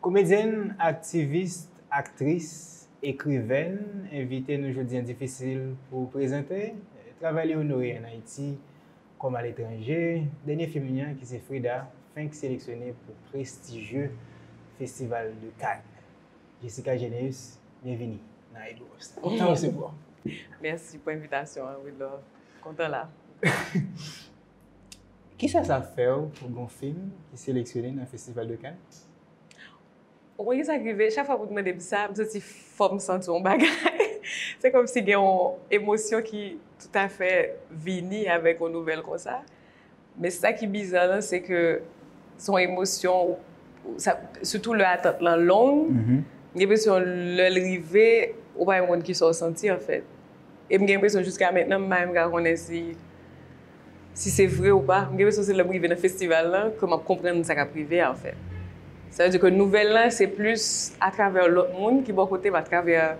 Comédienne, activiste, actrice, écrivaine, invitée nous aujourd'hui difficile pour présenter, travailler honoré en Haïti comme à l'étranger, dernier féminin qui c'est Frida, fin sélectionné pour prestigieux Festival de Cannes. Jessica Généus, bienvenue dans Egos. Content de vous. Merci pour l'invitation, Willow. Content là. Qui ça fait pour un film qui est sélectionné dans le Festival de Cannes? Oui, ça arrive. Chaque fois que vous me demandez ça, je me dis faut me sentir un bagage. C'est comme si il y a une émotion qui tout à fait vient avec une nouvelle comme ça. Mais ça qui est bizarre, c'est que son émotion, surtout l'attente longue, j'ai l'impression que l'arrivée, ou pas un monde qui s'en senti en fait. Et j'ai l'impression jusqu'à maintenant, même quand on est si c'est vrai ou pas, j'ai l'impression que c'est l'arrivée dans le festival là que je comprends ça privé en fait. Ça veut dire que la nouvelle là, c'est plus à travers l'autre monde qui, bon côté, à travers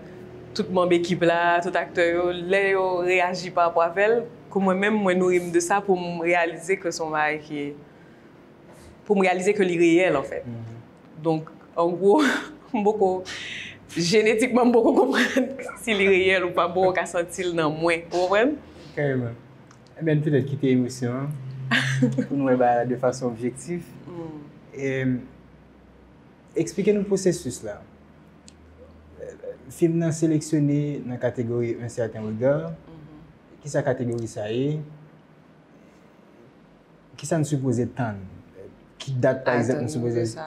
tout le monde l'équipe là, tout acteur, là, réagit par rapport à elle, que moi-même, moi nourrir de ça pour me réaliser que son mari qui est. Pour me réaliser que l'est réel en fait. Donc, en gros, beaucoup. Génétiquement, beaucoup comprendre s'il est réel ou pas, beaucoup qu'à sentir dans moi. Vous comprenez? Carrément. Eh bien, peut-être quitter l'émotion pour nous de façon objective. Expliquez-nous le processus là. Le film est sélectionné dans la catégorie Un certain regard. Qui est la catégorie ça est? Qui ça nous suppose attendre? Qui date par exemple nous suppose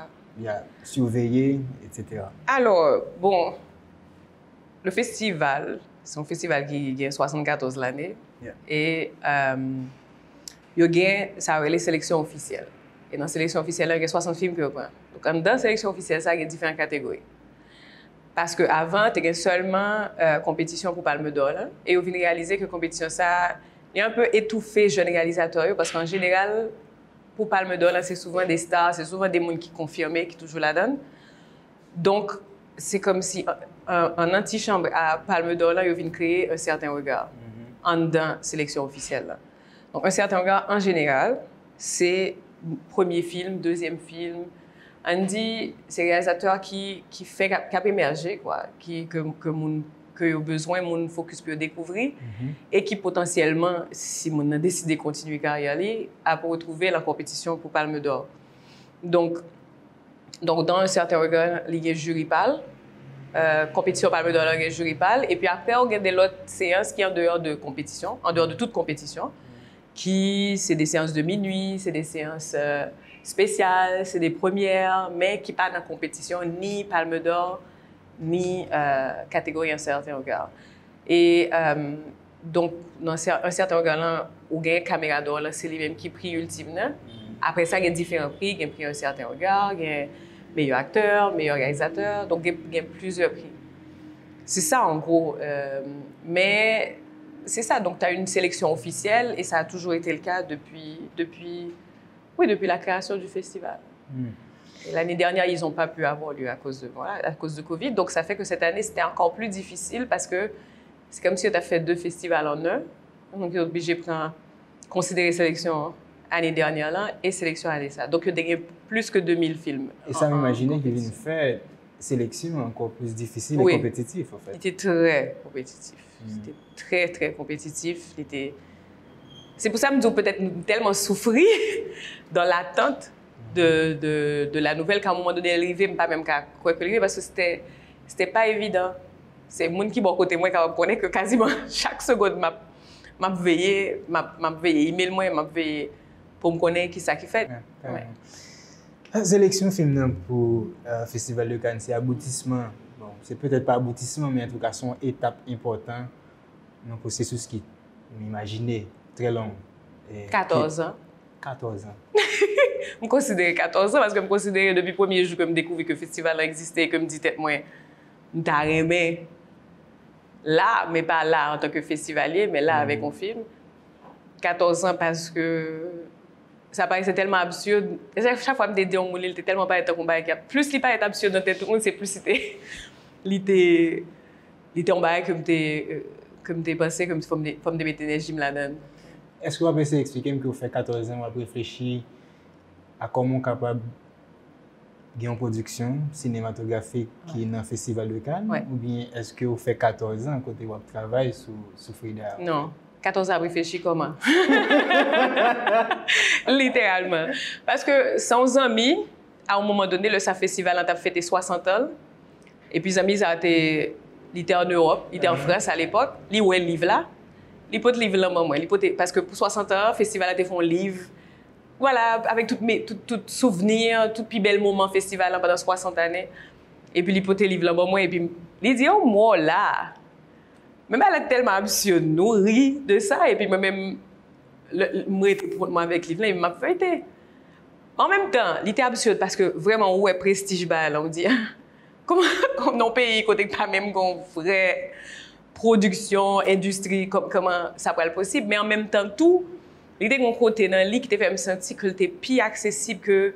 surveiller, etc. Alors, bon, le festival, c'est un festival qui a 74 l'année. Et il y a les sélections officielles. Et dans la sélection officielle, il y a 60 films qui reprennent. Donc, dans la sélection officielle, ça, il y a différentes catégories. Parce qu'avant, il y avait seulement compétition pour Palme d'Or. Et on vient réaliser que la compétition, ça, il y a un peu étouffé jeunes réalisateurs. Parce qu'en général, pour Palme d'Or, c'est souvent des stars, c'est souvent des gens qui confirment, qui toujours la donnent. Donc, c'est comme si en antichambre à Palme d'Or, ils viennent créer un certain regard en dans la sélection officielle. Donc, un certain regard, en général, c'est premier film, deuxième film. On dit c'est réalisateur qui fait cap émerger quoi, que a besoin mon focus pour découvrir et qui potentiellement si on a décidé de continuer carrière à retrouver la compétition pour Palme d'Or. Donc dans un certain regard, il y a jury pâle, compétition Palme d'Or, il y a jury pâle et puis après on a des autres séances qui sont en dehors de compétition, en dehors de toute compétition. Qui c'est des séances de minuit, c'est des séances spéciales, c'est des premières, mais qui pas dans la compétition, ni Palme d'Or, ni catégorie Un certain regard. Et donc, dans un certain regard, où il y a caméra d'or, c'est les mêmes qui prix ultime. Après ça, il y a différents prix. Il y a prix Un certain regard, il y a meilleur acteur, meilleur réalisateur, donc il y a plusieurs prix. C'est ça en gros. Mais c'est ça, donc tu as une sélection officielle et ça a toujours été le cas depuis la création du festival. L'année dernière, ils n'ont pas pu avoir lieu à cause de Covid. Donc ça fait que cette année, c'était encore plus difficile parce que c'est comme si tu as fait 2 festivals en un. Donc tu es obligé de considérer sélection l'année dernière là, et sélection l'année ça. Donc il y a gagné plus que 2000 films. Et ça m'imaginait qu'il vienne faire sélection encore plus difficile et compétitif en fait. Il était très compétitif. C'était très, très compétitif. C'est pour ça que je me dis peut-être tellement souffrir dans l'attente de la nouvelle qu'à un moment donné, elle arrivait, mais pas même qu'à quoi qu'elle arrivait, parce que c'était pas évident. C'est le monde qui, bon, côté moi, qui connaît que quasiment chaque seconde, m'a veillé, email moi, m'a veillé pour me connaître qui ça qui fait. La sélection film pour le Festival de Cannes, c'est aboutissement. Bon, c'est peut-être pas aboutissement, mais en tout cas, c'est une étape importante dans un processus qui, m'imaginez, très long. 14 ans. 14 ans. Je me considère 14 ans parce que je me considère depuis le premier jour que je découvre que le festival existait, que je me dis tête moi, je t'arrêtais là, mais pas là en tant que festivalier, mais là avec un film. 14 ans parce que ça paraissait tellement absurde. Et chaque fois que je me dis, on était tellement pas être combat. Plus il pas être absurde dans tête tout le monde, c'est plus il était en bail comme je pensais, comme faut me mettre énergie là-dedans. Est-ce que vous pouvez expliquer que vous faites 14 ans, vous réfléchir à comment capable une production cinématographique qui est dans le Festival de Cannes? Ouais. Ou bien est-ce que vous faites 14 ans côté vous travaillez sur Frida? Non. 14 ans réfléchi comment? Littéralement. Parce que sans amis, à un moment donné, le SAF Festival a fêté 60 ans. Et puis, amis, ça a été, il était en Europe, il était en France à l'époque. Il y a un livre là. Il peut livre là, moi. Parce que pour 60 ans, le festival a fait un livre. Voilà, avec tout souvenirs, tout plus bel moment festival pendant 60 années. Et puis, il peut livre là, moi. Et puis, il dit, oh, moi, là. Même elle est tellement absurde, nourrie de ça. Et puis, moi-même, moi avec livre là, il m'a feuilleté. En même temps, il était absurde parce que vraiment, où est prestige, là, on dit, comment dans le pays, côté pas même qu'on vraie production, industrie, comment ça pourrait être possible. Mais en même temps, tout, il était un côté dans le lit qui t'a fait me sentir que c'était plus accessible que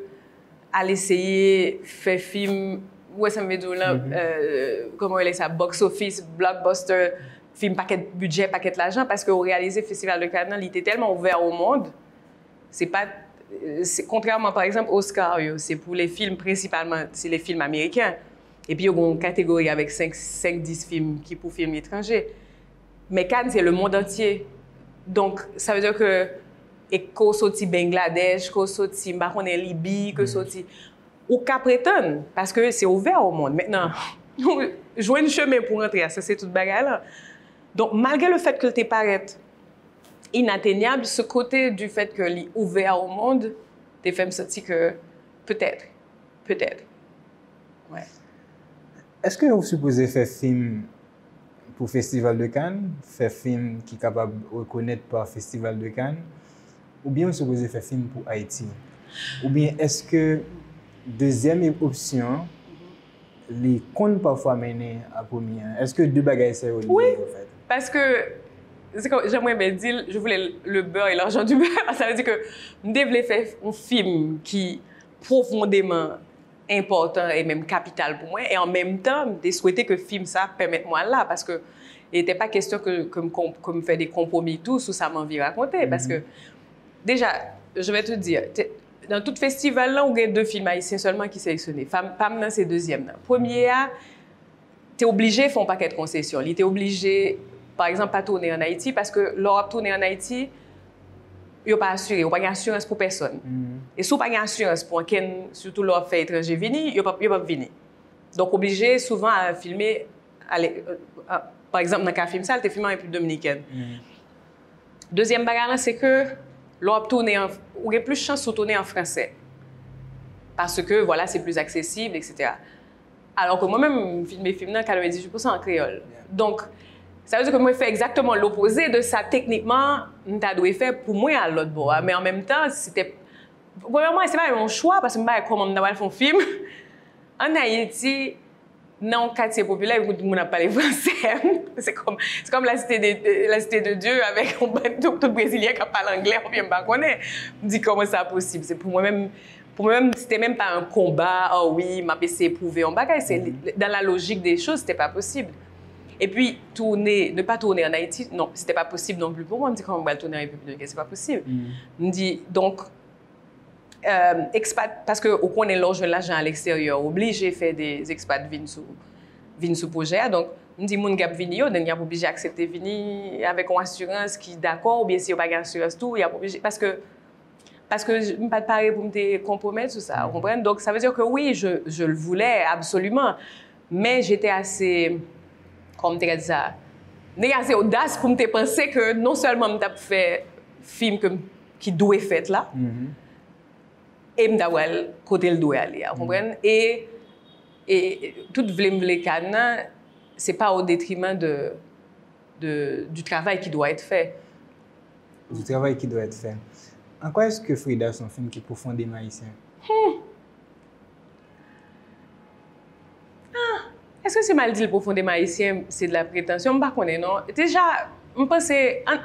à l'essayer faire film, ouais, ça me veut dire là, comment elle est ça, box office, blockbuster, film paquet de budget, paquet d'argent, parce que réaliser le Festival de Cannes, il était tellement ouvert au monde. C'est pas, contrairement par exemple Oscar, c'est pour les films principalement, c'est les films américains. Et puis, il y a une catégorie avec 5-10 films qui pour films étrangers. Mais Cannes, c'est le monde entier. Donc, ça veut dire que qu'on sorti Bangladesh, qu'on sorti Libye, qu'on sorti ou qu'à prétendre, parce que c'est ouvert au monde. Maintenant, jouer un chemin pour rentrer, ça c'est toute bagarre là. Donc, malgré le fait que tu paraît inatteignable, ce côté du fait que est ouvert au monde, tu fait me sentir que peut-être. Ouais. Est-ce que vous supposez faire film pour le Festival de Cannes, faire film qui est capable de reconnaître par le Festival de Cannes, ou bien vous supposez faire film pour Haïti? Ou bien est-ce que deuxième option, les comptes parfois mener à première? Est-ce que deux bagages c'est relié oui, en fait? Parce que j'aimerais bien dire, je voulais le beurre et l'argent du beurre. Ça veut dire que je voulais faire un film qui profondément important et même capital pour moi. Et en même temps, je souhaitais que le film ça permette moi là. Parce que il n'était pas question que me faire des compromis tout sous ça m'envie raconter. Parce que déjà, je vais te dire, dans tout festival là, on a 2 films haïtiens seulement qui sont sélectionnés. Pam, c'est deuxième. Premier, tu es obligé de faire un paquet de concessions. Tu es obligé, par exemple, pas tourner en Haïti parce que l'Europe tourner en Haïti, il n'y a pas assuré, il n'y a pas d'assurance pour personne. Et si il n'y a pas d'assurance pour quelqu'un, surtout l'Europe fait étranger venir, il n'y a pas venir. Donc, obligé souvent à filmer, par exemple, dans le cas film ça, tu es filmé en République dominicaine. Deuxième bagarre, c'est que l'Europe tourne, ou il y a plus de chances de tourner en français. Parce que, voilà, c'est plus accessible, etc. Alors que moi-même, filmer film, 98% en créole. Donc, ça veut dire que moi, je fais exactement l'opposé de ça. Techniquement, je dois faire pour moi à l'autre bord. Mais en même temps, c'était... Premièrement, ce n'est pas mon choix, parce que je ne sais pas comment je vais faire un film. En Haïti, dans le quartier populaire, tout le monde n'a pas les français. C'est comme la cité de Dieu avec tout Brésilien qui parle anglais, on ne peut pas connaître. Je me dis comment c'est possible. C'est pour moi-même, c'était même pas un combat. Oh oui, ma PC prouvé en bagage. Dans la logique des choses, c'était pas possible. Et puis, ne pas tourner en Haïti, non, c'était pas possible non plus pour moi. Je me dis comment on va tourner en République dominicaine, c'est pas possible. Je me dis, donc, expat, parce qu'on connaît l'argent à l'extérieur, obligé de faire des expats venir sur projet. Donc, je me dis, mon gars venir, il y a obligé d'accepter venir avec une assurance qui est d'accord, ou bien si il n'y a pas d'assurance, tout, il y a obligé. Parce que je ne suis pas pareil pour me compromettre sur ça. Vous comprenez? Donc, ça veut dire que oui, je le voulais absolument, mais j'étais assez. Comme tu as dit ça, j'ai assez audace pour me penser que non seulement je fait film qui doit être fait là, et je dois côté le doit aller. Vous comprenez? Et tout le Cannes, ce n'est pas au détriment du travail qui doit être fait. Du travail qui doit être fait. En quoi est-ce que Frida, c'est un film qui est profondément haïtien? Est-ce que c'est mal dit le profondément haïtien, c'est de la prétention? Je ne sais pas, non. Déjà, je pense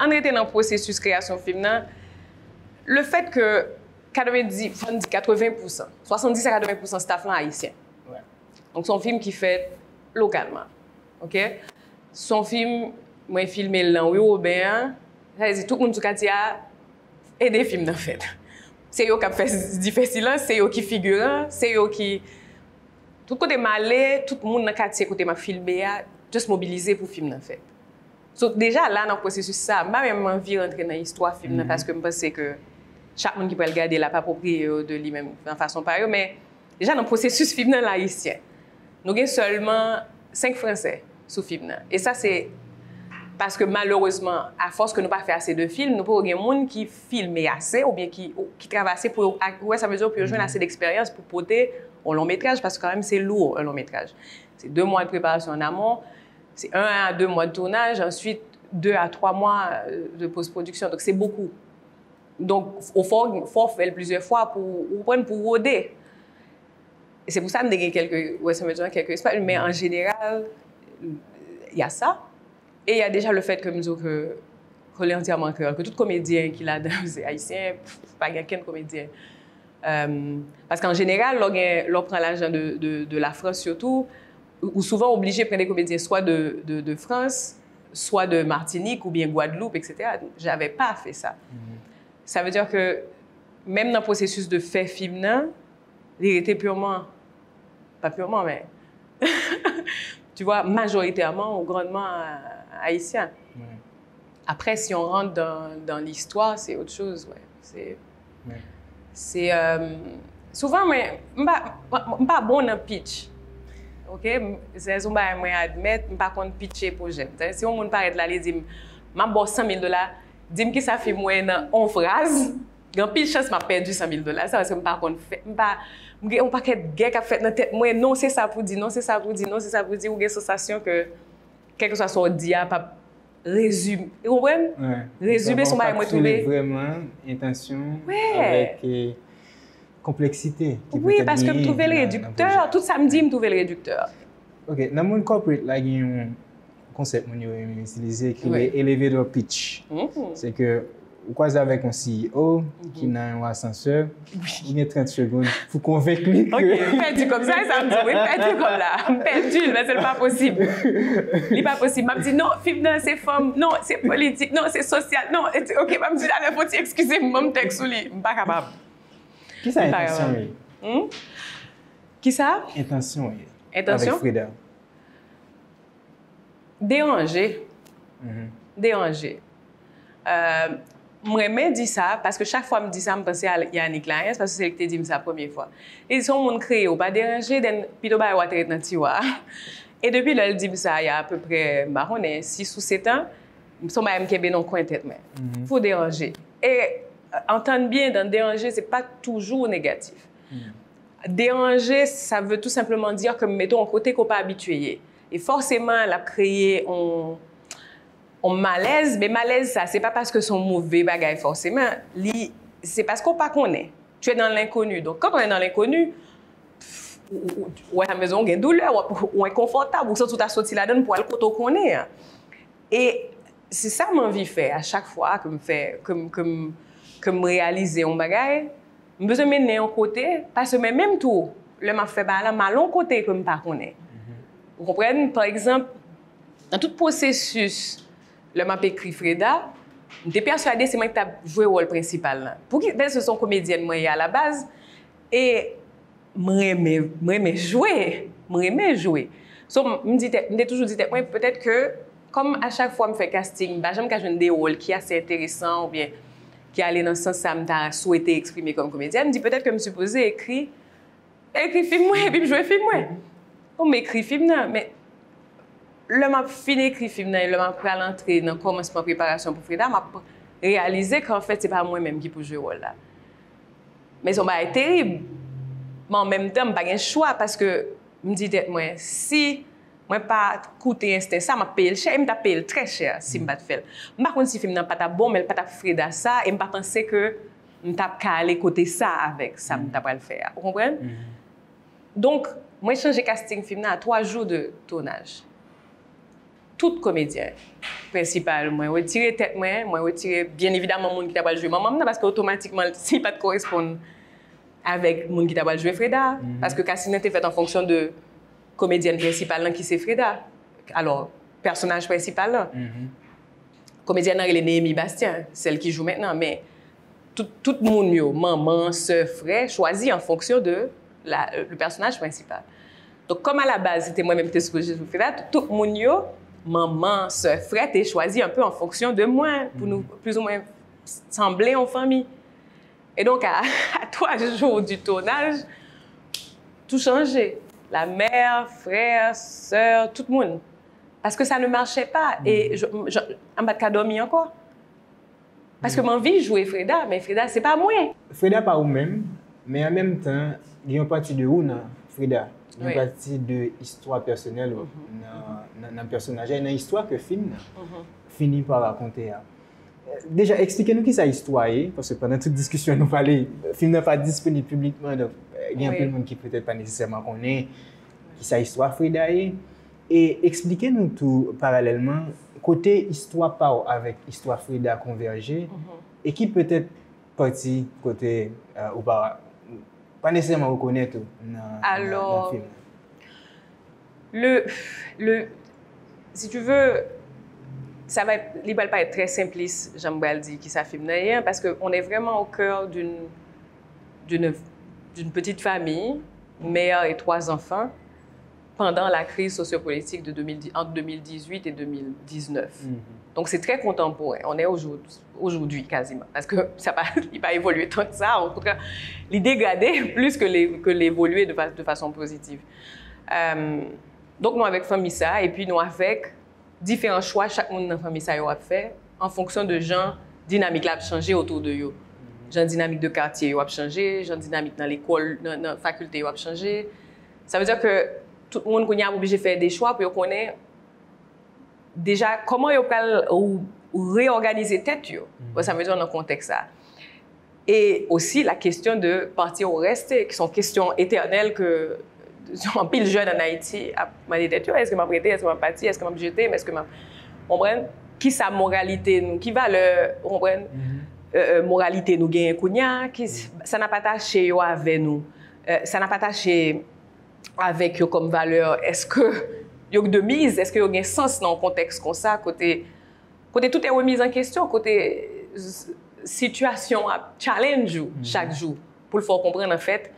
en étant dans le processus de création de film, le fait que 80%, 70 à 80% staff là haïtien. Ouais. Donc, c'est un film qui fait localement. OK? Son film, moi, filmé là, oui, Robert, ça veut dire tout le monde qui a aidé des films, en fait. C'est eux qui ont fait difficile, c'est eux qui figurent, c'est eux qui. Tout côté malé, tout le monde dans le quartier côté m'a filmé, juste mobilisé pour film en fait. Donc déjà là dans le processus ça, m'a même envie rentrer dans l'histoire film parce que je pense que chaque monde qui peut le regarder l'a pas approprié de lui-même de façon pareille, mais déjà dans le processus film dans l'haïtien, nous avons seulement 5 Français sous film et ça c'est parce que malheureusement, à force que nous pas fait assez de films, nous pas des gens qui filment assez ou bien qui travaillent assez pour ça veut dire pour joindre assez d'expérience pour porter un long métrage parce que quand même c'est lourd un long métrage. C'est 2 mois de préparation en amont, c'est 1 à 2 mois de tournage, ensuite 2 à 3 mois de post-production. Donc c'est beaucoup. Donc il faut faire plusieurs fois pour roder. Et c'est pour ça que nous avons quelques espaces, mais en général, il y a ça. Et il y a déjà le fait que nous disons que est entièrement créole, que tout comédien qui l'a dans c'est haïtien, pas quelqu'un comédien. Parce qu'en général, on prend l'argent de la France surtout, ou souvent obligé de prendre des comédiens soit de France, soit de Martinique ou bien Guadeloupe, etc. Je n'avais pas fait ça. Ça veut dire que même dans le processus de faire film, il était purement, pas purement, mais tu vois, majoritairement ou grandement haïtien. Ouais. Après, si on rentre dans l'histoire, c'est autre chose. Ouais. C'est souvent, mais je ne suis pas bon dans le pitch. Ok, c'est ce que je admettre, je ne suis pas bon pitcher projet. Si on me parle là, il dit, je vais $100 000, dis-moi que ça fait moins en phrase. Dans pitch, je m'a perdu $100 000. Ça, c'est pas qu'on fait. On pas qu'être gay qui a fait dans tête moi non c'est ça pour dire non c'est ça pour dire non c'est ça pour dire ou une sensation que quelque que soit son dia pas résume vous comprenez résumer son bail moi trouver vraiment intention avec complexité oui parce que me trouver le réducteur tout samedi me trouver le réducteur. OK dans mon corporate là il y a un concept mon utilisé qui est elevator pitch. C'est que ou croisez avec un CEO qui a un ascenseur, il y a 30 secondes pour convaincre lui que... OK, perdu comme ça me dit, oui, perdu comme là. Perdu, mais c'est pas possible. Il n'est pas possible. Je me dis, non, film, c'est femme, non, c'est politique, non, c'est social, non. OK, je me dis, allez, faut-il excuser, je me texte sur lui. Je ne suis pas capable. Qui ça intention? Qui ça? Intention. Intention? Avec Frida. Déranger. Déranger. Moi, je dis ça parce que chaque fois que je dis ça, je pense à Yannick Lyons parce que c'est lui qui dit ça la première fois. Et si on crée ou pas déranger, puis on va être dans le tiroir. Et depuis là, il dit ça il y a à peu près 6 ou 7 ans, je suis dans le coin de tête. Il faut déranger. Et entendre bien dans déranger, ce n'est pas toujours négatif. Déranger, ça veut tout simplement dire que mettons un côté qu'on n'est pas habitué. Et forcément, la créer on malaise, mais malaise, ça, c'est pas parce que son mauvais bagage forcément, c'est parce qu'on pas connaît. Tu es dans l'inconnu. Donc, quand on est dans l'inconnu, ou à la maison, on a une douleur, ou inconfortable, ou ça, tout a sorti là-dedans pour aller côté qu'on connaît. Et c'est ça que j'ai envie de faire à chaque fois que me réaliser un bagage. Je besoin de mener un côté, parce que même tout, le m'a fait là, m'a long côté que je ne connais pas. Vous comprenez? Par exemple, dans tout processus, le m'a écrit Frida, j'étais persuadée que c'est moi qui ai joué le rôle principal. Pour qui ce sont comédiennes moi à la base et j'aimais jouer. So me toujours dit moi peut-être que comme à chaque fois me fait casting, j'aime quand je des rôles qui assez intéressants ou bien qui allaient dans ce sens ça me souhaité exprimer comme comédienne, me dit peut-être que je me supposé écrire film moi et puis jouer film moi. On m'écrit film non mais le m'a fini écrit film le m'a pris à l'entrée dans commencement préparation pour Frida m'a réalisé qu'en fait c'est pas moi-même qui pour jouer rôle là. Mais ça m'a été terrible. Mais en même temps, pas un choix parce que me dit moi si moi pas coûter instant ça m'a payé cher, m'a payé très cher si me pas faire. Par contre si film n'a pas bon mais pas ta Frida ça et pas penser que m't'a aller côté ça avec ça m't'a pas le faire. Vous comprenez? Donc moi j'ai changé casting film à 3 jours de tournage. Tout comédien principal, moi retirer tête moi retirer bien évidemment monde qui t'a pas jouer maman parce que automatiquement si pas correspond avec monde qui t'a pas jouer Frida parce que casting était fait en fonction de comédienne principale qui c'est Frida. Alors personnage principal là. Comédienne elle est Némi Bastien, celle qui joue maintenant mais tout le monde maman, sœur, frère choisi en fonction de le personnage principal. Donc, comme à la base, c'était moi-même qui étais supposée jouer Freda, tout le monde, maman, soeur, frère, t'es choisi un peu en fonction de moi, pour nous plus ou moins sembler en famille. Et donc, à 3 jours du tournage, tout changeait. La mère, frère, sœur, tout le monde. Parce que ça ne marchait pas. Et je n'ai pas dormi encore. Parce que j'ai envie de jouer Freda, mais Freda, ce n'est pas moi. Freda, pas vous-même, mais en même temps, il y a une partie de vous dans Freda. Il y a une partie de l'histoire personnelle dans le personnage. Il y a une histoire que le film finit par raconter. Déjà, expliquez-nous qui c'est l'histoire, parce que pendant toute discussion, nous parlons, le film n'est pas disponible publiquement, donc il y a un peu de monde qui peut-être pas nécessairement connaît qui c'est l'histoire Freda. Et expliquez-nous tout parallèlement, côté histoire Pao avec histoire Freda converger, et qui peut-être partie côté ou pas nécessairement reconnaître dans le film. Si tu veux, ça va pas être très simpliste, j'aimerais dire, qui ça film d'ailleurs, parce qu'on est vraiment au cœur d'une petite famille, mère et 3 enfants, pendant la crise sociopolitique entre 2018 et 2019. Donc, c'est très contemporain. On est aujourd'hui quasiment, parce que ça n'a pas évolué tant que ça. En tout cas, il dégradé plus que l'évoluer de façon positive. Donc, nous avec famille ça, et puis nous avec différents choix, chaque monde dans la famille ça a fait, en fonction de gens dynamiques là changé autour de eux. Gens dynamiques de quartier a changé, gens dynamiques dans l'école, dans la faculté a changé. Ça veut dire que tout le monde est obligé de faire des choix pour connaître déjà comment ils peuvent réorganiser tête. Ça veut dire dans le contexte ça. Et aussi la question de partir ou rester, qui sont questions éternelles que en pile jeune en Haïti m'a dit tête. Est-ce que m'a prêté, est-ce que m'a parti, est-ce que m'a jeté, est-ce que m'a comprendre qui sa moralité nous, qui valeur comprendre moralité nous gagne kounya, qui ça n'a pas taché avec nous, ça n'a pas taché avec eux comme valeur. Est-ce que y a de mise, est-ce que y a un sens dans un contexte comme ça, côté tout est remis en question, côté situation challenge chaque jour pour le faire comprendre en fait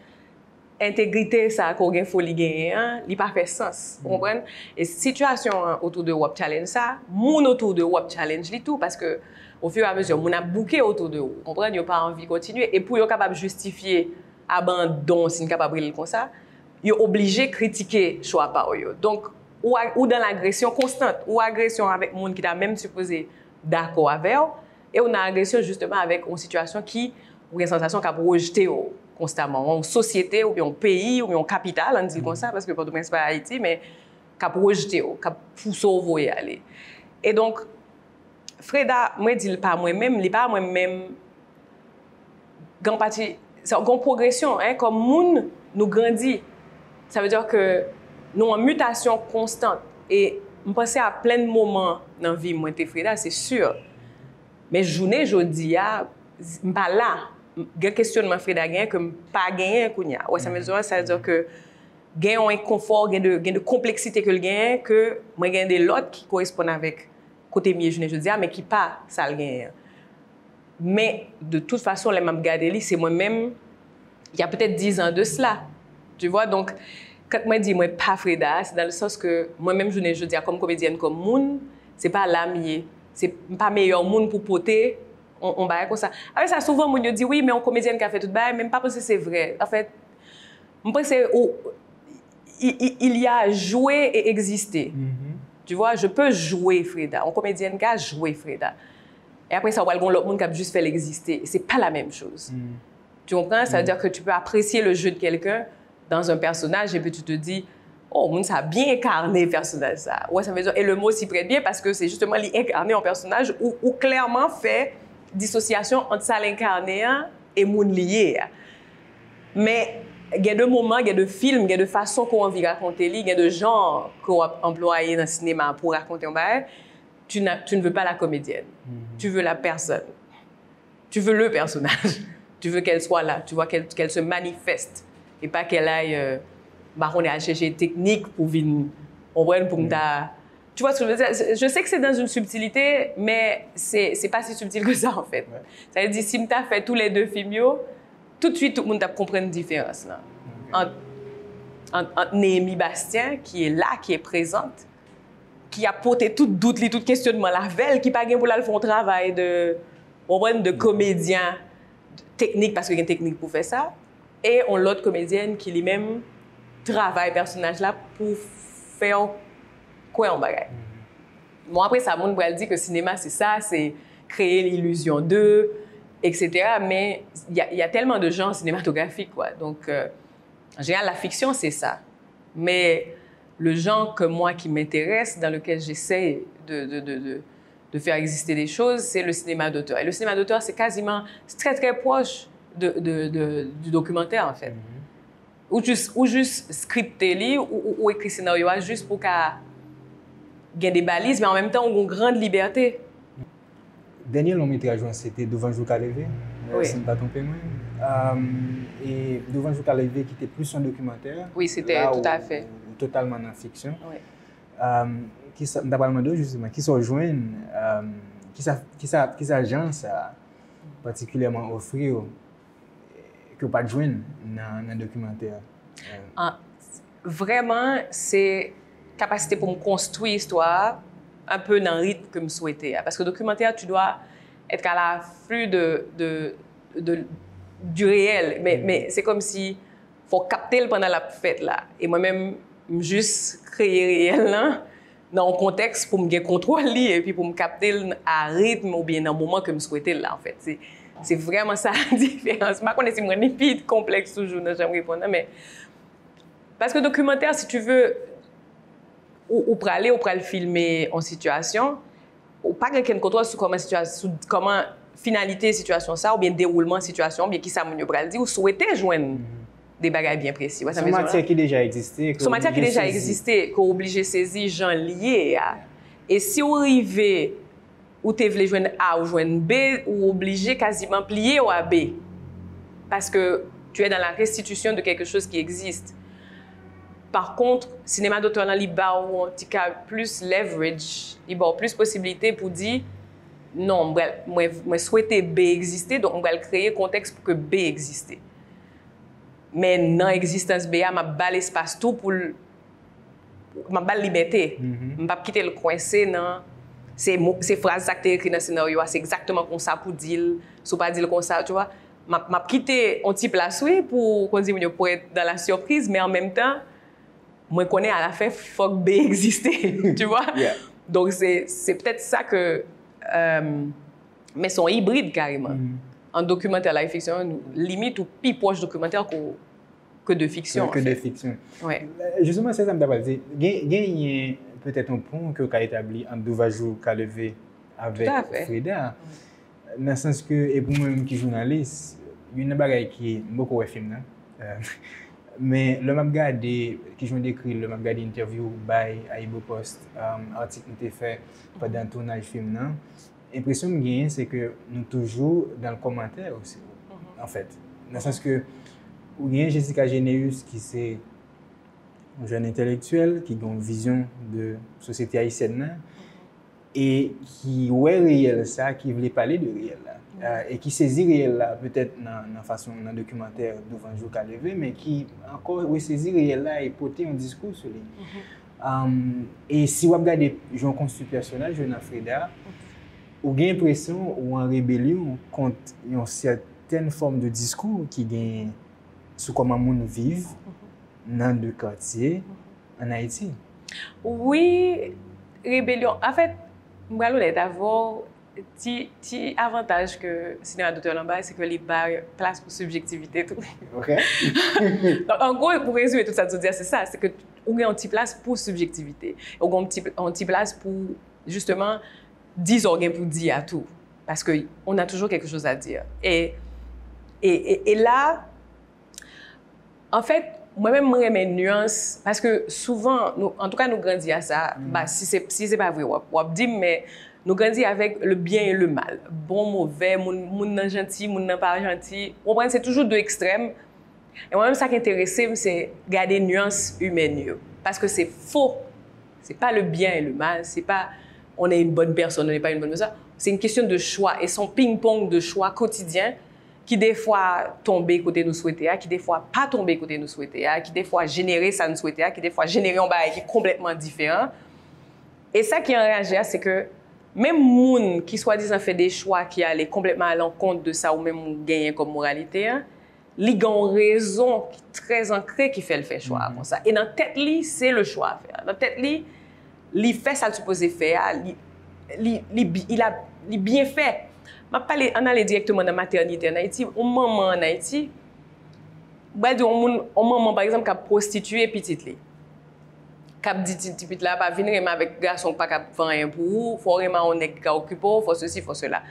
intégrité ça qu'on gagne folie gagner il pas fait sens, vous comprenez? Et situation autour de Wap challenge ça, mon autour de Wap challenge li tout parce que au fur et à mesure mon a bouqué autour de vous, comprenez? Yo pas envie de continuer et pour yo capable justifier abandon si capable comme ça, yo obligé critiquer choix par yo. Donc ou dans l'agression constante ou agression avec monde qui t'a même supposé d'accord avec et on a agression justement avec une situation qui ou une sensation qu'a rejeté constamment en société ou bien en pays ou bien en capitale on dit comme ça parce que Port-au-Prince pas Haïti mais qu'a rejeté qu'a poussé au y aller. Et donc Freda moi dit pas moi-même, il pas moi-même grand partie c'est une progression comme monde nous grandit. Ça veut dire que nous en mutation constante et je pense à plein de moments dans la vie moi t'es Freda c'est sûr. Mais journée jodi a pas là des questionnements Freda gagne que pas gagner kounya. Ouais ça veut dire que gagne un inconfort, gagne de complexité que le gagne que moi gagne des l'autre qui correspondent avec côté mieux journée jodi mais qui pas ça le gagne. Mais de toute façon les m'a regarder li c'est moi-même il y a peut-être 10 ans de cela. Tu vois donc quand moi dis moi pas Freda, c'est dans le sens que moi-même je dis comme comédienne comme moun, c'est pas l'ami, c'est pas meilleur moun pour porter on bail comme ça. Avec ça souvent moun dit oui mais on comédienne qui a fait tout bail, même pas parce que c'est vrai. En fait, je pense il y a jouer et exister. Tu vois, je peux jouer Freda, on comédienne qui a joué Freda. Et après ça on va l'autre monde qui a juste fait l'exister, c'est pas la même chose. Tu comprends? Ça veut dire que tu peux apprécier le jeu de quelqu'un dans un personnage et puis tu te dis oh mon ça a bien incarné le personnage ça. Ouais ça veut dire et le mot s'y prête bien parce que c'est justement l'incarner un personnage où clairement fait dissociation entre ça l'incarné et moun lié. Mais il y a de moments, il y a de films, il y a de façons qu'on a envie de raconter, il y a de genres qu'on a employé dans le cinéma pour raconter un bail. Tu ne veux pas la comédienne. Tu veux la personne. Tu veux le personnage. Tu veux qu'elle soit là, tu vois qu'elle se manifeste. Et pas qu'elle aille on est à chercher technique pour venir pour tu vois ce que je veux dire, je sais que c'est dans une subtilité mais c'est pas si subtil que ça en fait. Ça veut dire si tu as fait tous les 2 films tout de suite tout le monde comprend une différence là entre entre Néhémie Bastien, qui est là, qui est présente, qui a porté tout doute, tout questionnement la veille, qui n'a pas pour là, faire un travail de comédien technique, parce qu'il y a une technique pour faire ça, et on l'autre comédienne qui lui-même travaille personnage là pour faire quoi en bagaille. Bon, après, ça, monde va dire que le cinéma, c'est ça, c'est créer l'illusion d'eux, etc. Mais il y a tellement de genres cinématographiques, quoi. Donc, en général, la fiction, c'est ça. Mais le genre que moi, qui m'intéresse, dans lequel j'essaie de faire exister des choses, c'est le cinéma d'auteur. Et le cinéma d'auteur, c'est très, très proche du documentaire, en fait. Ou juste scripter ou écrire scénario juste pour qu'il y ait des balises, mais en même temps, on a une grande liberté. Dernier long métrage, c'était Devant Jour qu'à lever. Oui. Si je ne me trompe pas. Et Devant Jour qu'à lever, qui était plus un documentaire. Oui, c'était tout à fait. Totalement en fiction. Oui. Qui justement, qui se rejoignent, qui s'agence à particulièrement offrir que pas de joindre dans un documentaire. Vraiment, c'est capacité pour me construire l'histoire un peu dans le rythme que je souhaitais. Parce que le documentaire, tu dois être à l'afflux du réel. Mais c'est comme si faut capter pendant la fête là. Et moi-même, juste créer réel là, dans un contexte pour me contrôler et puis pour me capter à rythme ou bien dans le moment que je souhaitais là, en fait. C'est vraiment ça la différence. Je ne connais pas si je suis complexe toujours, je vais répondre. Mais parce que le documentaire, si tu veux, ou pour aller le filmer en situation, ou pas quelqu'un contrôle sur comment finalité situation ça, ou bien déroulement situation, ou bien qui ça me dit, ou souhaiter joindre des bagages bien précis. C'est une matière qui déjà existé. C'est une matière qui déjà existé, qu'on obligé de saisir gens liés. Et si on arrive ou tu veux joindre A ou joindre B, ou obligé quasiment plier au A B. Parce que tu es dans la restitution de quelque chose qui existe. Par contre, cinéma d'auteur, il y a en tout cas plus leverage, il y a plus possibilité pour dire non, moi souhaiter B exister, donc on va créer un contexte pour que B existe. Mais dans l'existence B, je vais l'espace tout pour je vais liberté. Je ne vais pas quitter le coincé dans ces phrases qui écrites dans le scénario, c'est exactement comme ça pour dire, si pas dire comme ça, tu vois. Je vais quitter un petit place oui, pour être dans la surprise, mais en même temps, moi, je connais à la fin, il faut que B existe, tu vois? Yeah. Donc, c'est peut-être ça que... mais sont hybrides carrément. En documentaire, la fiction, limite ou plus proche documentaire que de fiction. Que de fiction. Ouais. Justement, c'est ça que je dit. Il y a peut-être un pont que tu as établi entre Devant Jour qu'à lever avec Freda. Dans le sens que, et pour moi-même qui suis journaliste, il y a une bagaille qui est beaucoup de films. Mais le m'a regardé, qui j'ai décrit, le m'a regardé interview by Aibo Post, article qui était fait pendant le tournage film. L'impression que j'ai, c'est que nous toujours dans le commentaire aussi, en fait. Dans le sens que, il y a Jessica Généus qui c'est un jeune intellectuel qui a une vision de société haïtienne et qui voit réel ça, qui voulait parler de réel là. Et qui saisit réel là, peut-être dans la façon, dans le documentaire Devant Jour qu'à lever, mais qui encore saisit réel là et porter un discours sur lui. Et si vous regardez Jean construit personnage, Jean Freda, vous avez l'impression ou en rébellion contre une certaine forme de discours qui gagne sur comment les gens vivent dans deux quartiers en Haïti. Oui, rébellion. En fait, je vais d'abord. Petit avantage que le cinéma d'auteur là-bas, c'est que les bas place pour subjectivité. Tout. OK. Donc, en gros, pour résumer tout ça, c'est ça, c'est que on a une petite place pour subjectivité. On a une petite place pour, justement, dire organes pour dire à tout. Parce qu'on a toujours quelque chose à dire. Et là, en fait, moi-même, je remets une nuance, parce que souvent, en tout cas, nous grandissons à ça. Si c'est pas vrai, on dit, mais nous grandissons avec le bien et le mal. Bon, mauvais, moun gentil, moun pas gentil. C'est toujours deux extrêmes. Et moi-même, ça qui m'intéresse, c'est garder une nuance humaine. Parce que c'est faux. C'est pas le bien et le mal. C'est pas on est une bonne personne, on n'est pas une bonne personne. C'est une question de choix. Et son ping-pong de choix quotidien qui des fois tomber côté nous souhaiter, qui des fois pas tomber côté nous souhaiter, qui des fois générer ça nous souhaiter, qui des fois générer un bail qui est complètement différent. Et ça qui enrage, c'est que même moun qui soi-disant fait des choix qui allaient complètement à l'encontre de ça ou même gagner comme moralité, li ont raison très ancrée qui fait le fait choix comme ça. Et dans tête li, c'est le choix à faire. Dans tête li fait ça supposé faire, il a bien fait. On allait directement dans la maternité en Haïti. Un maman en Haïti, un maman par exemple qui a prostitué petite li. Qui a dit petit là pas venir avec garçon pas cap faire rien pour vous, faut vraiment on est qui occupe, faut ceci, faut cela.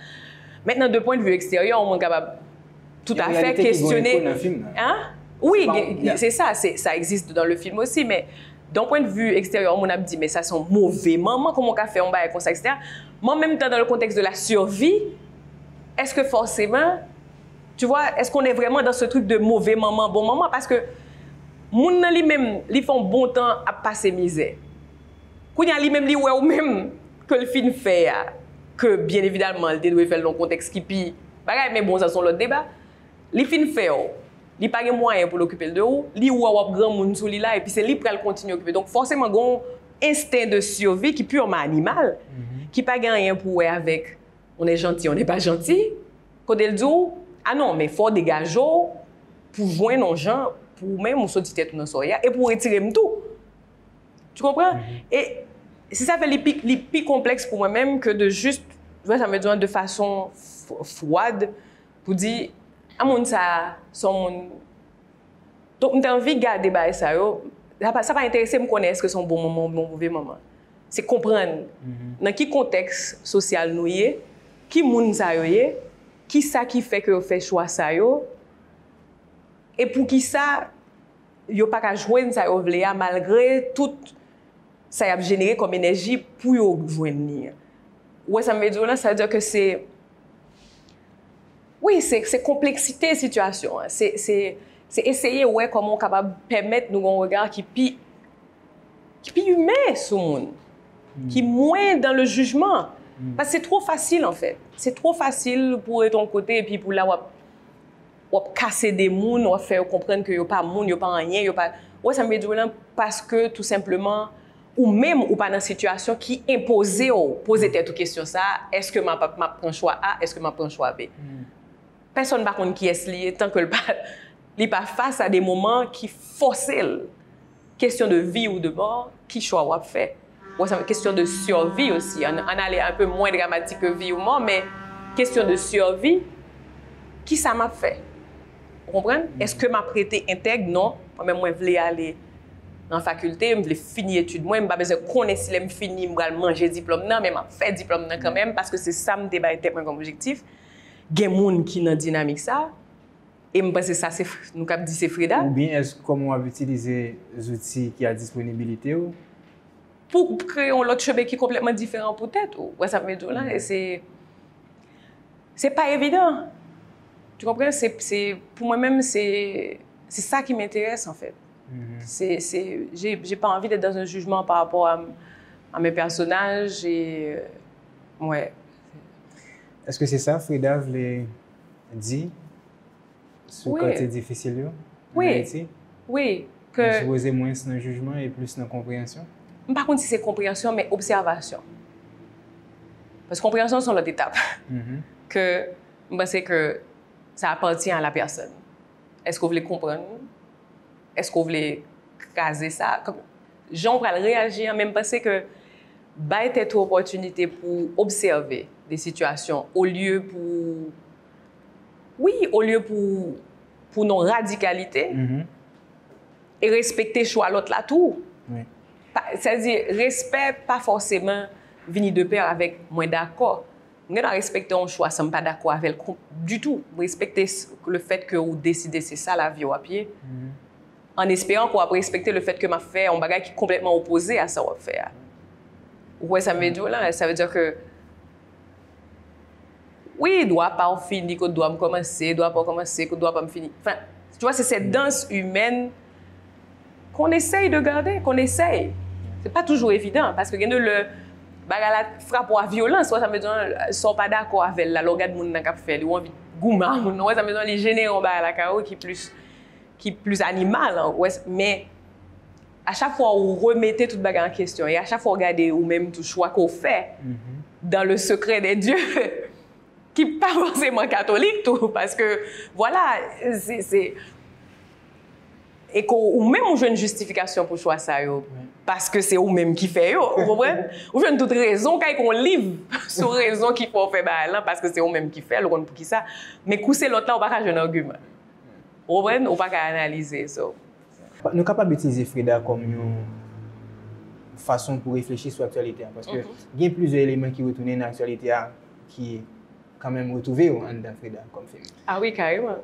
Maintenant de point de vue extérieur, on est capable tout à fait questionner. Hein? Oui, c'est ça, ça existe dans le film aussi, mais d'un point de vue extérieur, on a dit mais ça sont mauvais maman, comment on a fait un bail comme ça etc. Mais en même temps dans le contexte de la survie, est-ce que forcément, tu vois, est-ce qu'on est vraiment dans ce truc de mauvais maman, bon maman? Parce que moun nan li même, li font bon temps à passer misère. Kounya li même li ouais ou même que le film fait que bien évidemment il doit faire dans le contexte qui pi. Mais bon ça sont l'autre débat. Li film fait li pas gen moyen pour l'occuper de ou, li ou grand moun sou li là et puis c'est li pral continuer occuper. Donc forcément gon instinct de survie qui purement animal qui pas gen rien pour avec on est gentil, on n'est pas gentil. Quand elle dit ah non mais faut dégager pour joindre nos gens pour même ou sortir tête dans soya et pour retirer tout. Tu comprends? Et c'est ça fait les plus complexe pour moi-même que de juste ça me donne de façon froide pour dire à mon ça son mon donc j'ai envie de garder bah ça ça va intéresser me connaître que son bon moment mon mauvais moment. C'est comprendre dans quel contexte social nous y qui moun ça y qui ça qui fait que on fait choix ça yo. Et pour qui ça, yo pas qu'à joindre ça yo vle malgré tout ça y a généré comme énergie pour yo joindre. Ouais, ça me dit là, ça veut dire que c'est oui, c'est complexité situation. C'est essayer ouais comment capable permettre nous un regard qui pi humain sur monde, qui moins dans le jugement. Parce que c'est trop facile en fait. C'est trop facile pour être ton côté et puis pour là ou casser des moun, ou faire comprendre que yo pas moun, yo pas rien, yo pas ouais ça me dit là parce que tout simplement ou même ou pas dans situation qui imposé ou poser tête aux questions ça, est-ce que ma prend choix A, est-ce que ma prend choix B. Personne par contre qui est lié tant que il pas face à des moments qui forcent question de vie ou de mort, qui choix ou fait. Ouais, c'est une question de survie aussi. On allait un peu moins dramatique que vie ou mort, mais question de survie, qui ça m'a fait? Vous comprenez? Est-ce que m'a prêté intègre? Non. Moi-même, je voulais aller dans la faculté, je voulais finir l'étude. Moi, je n'ai pas besoin de connaître si je finis, je vais manger diplôme. Non, mais je fais diplôme quand même, parce que c'est ça que je comme objectif. Il y a des gens qui sont dans la dynamique ça. Et je pense que ça, nous avons dit c'est Frida. Ou bien, est-ce comment on va utiliser les outils qui sont à disponibilité? Pour créer un autre chemin qui est complètement différent peut-être. Ouais, ça me dit là, et c'est pas évident. Tu comprends? Pour moi-même, c'est ça qui m'intéresse en fait. J'ai pas envie d'être dans un jugement par rapport à mes personnages et ouais. Est-ce que c'est ça, Frida voulait dire sur le côté difficile oui. Haïti? Oui. Que vous êtes moins dans le jugement et plus dans la compréhension? Par contre, si c'est compréhension, mais observation. Parce que compréhension, c'est l'autre étape. Que je pense que ça appartient à la personne. Est-ce que vous voulez comprendre? Est-ce que vous voulez caser ça? Jean va réagir, même penser que bah était une opportunité pour observer des situations au lieu pour nos radicalités et respecter le choix de l'autre là tout. Oui. C'est-à-dire, respect pas forcément venir de pair avec moi d'accord. Je dois respecter un choix, je ne suis pas d'accord avec du tout. Respecter le fait que vous décidez c'est ça la vie à pied. En espérant qu'on va respecter le fait que m'a fait un bagage qui est complètement opposé à ça qu'on va faire. Ouais, ça veut dire là, ça veut dire que oui, il doit pas finir, qu'on doit commencer, il doit pas commencer, qu'on doit pas me finir. Enfin, tu vois, c'est cette danse humaine qu'on essaye de garder, qu'on essaye. C'est pas toujours évident parce que bagala frappe à violence, ça veut dire sont pas d'accord avec la logade moun nan k'ap fait, ou envie gouma moun, ça veut dire les généraux bagala kao qui plus animal, ouais, mais à chaque fois vous remettez toute bagarre en question et à chaque fois vous regardez ou même tout choix qu'on fait dans le secret des dieux qui pas forcément catholique tout parce que voilà c'est et qu'on même on une justification pour choix ça yo parce que c'est ou même qui fait yo vous comprenez ou une toute raison quand on livre sur raison qu'il faut faire là parce que c'est ou même qui fait le pour qui ça mais c'est l'autre là on pas ka un argument vous comprenez on pas ka analyser ça. Nous sommes capables d'utiliser Freda comme une façon pour réfléchir sur l'actualité. Parce que il y a plusieurs éléments qui retournent dans l'actualité qui est quand même retrouvés dans Freda comme film. Ah oui, carrément.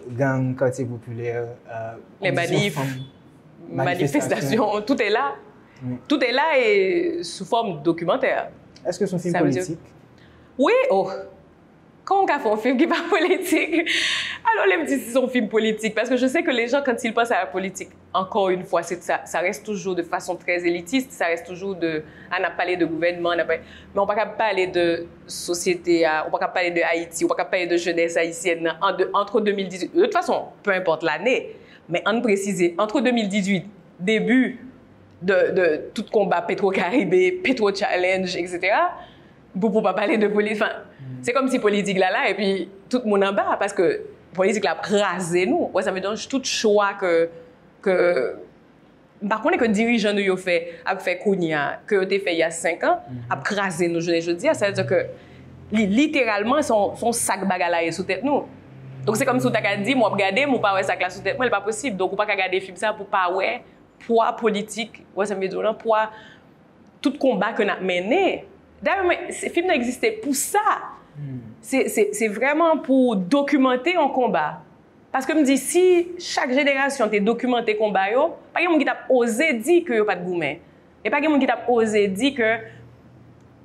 Gang, quartier populaire, les manifestations, tout est là. Tout est là et sous forme documentaire. Est-ce que c'est un film politique? Oui, oh. Quand on fait un film qui n'est pas politique, alors les petits c'est un film politique. Parce que je sais que les gens, quand ils pensent à la politique, encore une fois, ça reste toujours de façon très élitiste, ça reste toujours de... On a parlé de gouvernement, mais on ne peut pas parler de société, on ne peut pas parler de Haïti, on ne peut pas parler de jeunesse haïtienne entre 2018. De toute façon, peu importe l'année, mais on précise, entre 2018, début de tout combat Petro-Caribé, Petro-Challenge, etc., pour ne pas parler de politique. Enfin, c'est comme si politique là et puis tout le monde en bas parce que politique là a crasé nous. Ouais, ça veut dire tout choix que par contre que dirigeant nous a fait Kounia que tu fait il y a 5 ans a crasé nous je dis ça veut dire que littéralement son sac bagala sous tête nous. Donc c'est comme si tu as dit moi regarder moi pas ouais sac là sous tête moi c'est pas possible donc on pas regarder film ça pour pas ouais poids politique ouais ça veut dire poids tout combat que n'a mené. D'ailleurs, ce film n'a existé pour ça. C'est vraiment pour documenter un combat. Parce que je me dis, si chaque génération t'a documenté combat, il n'y a pas quelqu'un qui t'a osé dire qu'il n'y a pas de gourmet. Il n'y a pas quelqu'un qui t'a osé dire que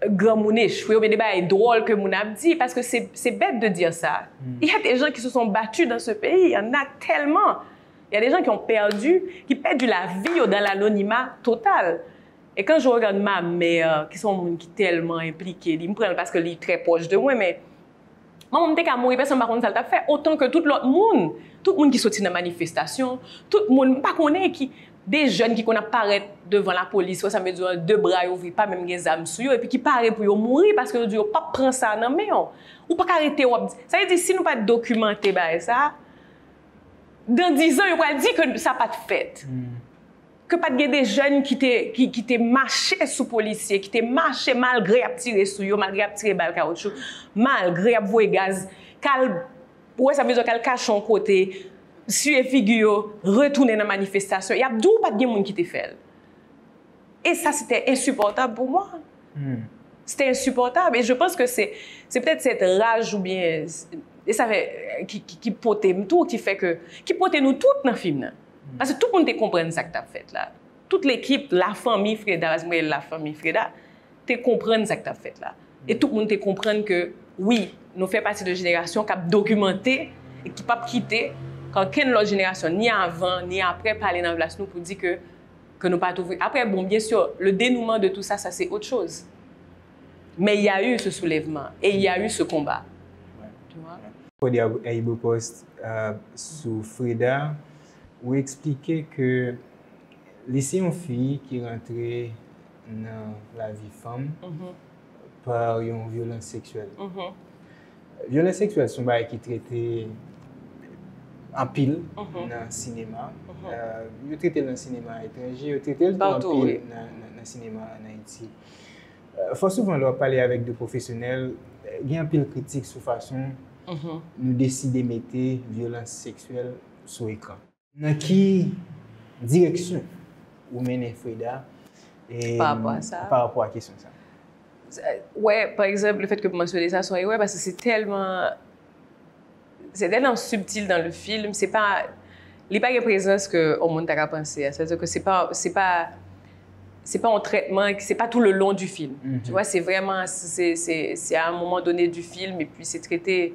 grand moun échoué ou bien des choses drôles que moun a dit. Parce que c'est bête de dire ça. Il y a des gens qui se sont battus dans ce pays. Il y en a tellement. Il y a des gens qui perdent la vie dans l'anonymat total. Et quand je regarde ma mère, qui sont des gens qui sont tellement impliqués, ils me prennent parce que sont très proches de moi, mais moi, je suis mourir, personne ne m'a ça fait autant que tout l'autre monde. Tout le monde qui sortit dans la manifestation, tout le monde, pas connaît qui, des jeunes qui apparaissent devant la police, ça veut dire deux bras ouverts, pas même des armes sur eux, et puis qui paraissent pour mourir parce que ils ne pas prendre ça dans main. Ou pas arrêter. Ça veut dire si nous pas documenter ça, dans 10 ans, on va dire que ça n'a pas de fait. Que pas de des jeunes qui étaient marché sous policiers, qui étaient marché malgré à tirer sur eux, malgré à tirer balle caoutchouc, malgré à voyer gaz, ouais ça veut dire qu'elle cache son côté, sur figure, retourner dans la manifestation. Il y a pas de gens qui étaient fait. Et ça c'était insupportable pour moi. C'était insupportable et je pense que c'est peut-être cette rage ou bien et ça fait qui portait tout qui fait que qui portait nous toutes dans le film. Parce que tout le monde comprend ça que tu as fait là. Toute l'équipe, la famille Freda, tu comprends ça que tu as fait là. Et tout le monde comprend que oui, nous faisons partie de la génération qui a documenté et qui ne peut pas quitter quand aucune autre génération, ni avant, ni après, parler dans la place nous pour dire que nous pas tout. Après, bon, bien sûr, le dénouement de tout ça, ça c'est autre chose. Mais il y a eu ce soulèvement et il y a eu ce combat. Ouais. Tu vois? Pour dire à Ibo Post sur Freda, vous expliquez que laisser une fille qui rentrait dans la vie femme par une violence sexuelle. Violence sexuelle, c'est un bail qui traitait en pile dans le cinéma. Vous traitez dans le cinéma étranger, vous traitez en pile dans le cinéma en Haïti. Il faut souvent leur parler avec des professionnels. Il y a un pile critique sur la façon nous décider de mettre violence sexuelle sur l'écran. Dans quelle direction vous menez Freda par rapport à ça? Par rapport à la question ça. Ouais, par exemple, le fait que vous mentionnez ça, ouais, parce que c'est tellement subtil dans le film. C'est pas, il n'y a pas de présence que au monde t'a pensé. C'est-à-dire que c'est pas un traitement, c'est pas tout le long du film. Tu vois, c'est vraiment, c'est à un moment donné du film et puis c'est traité.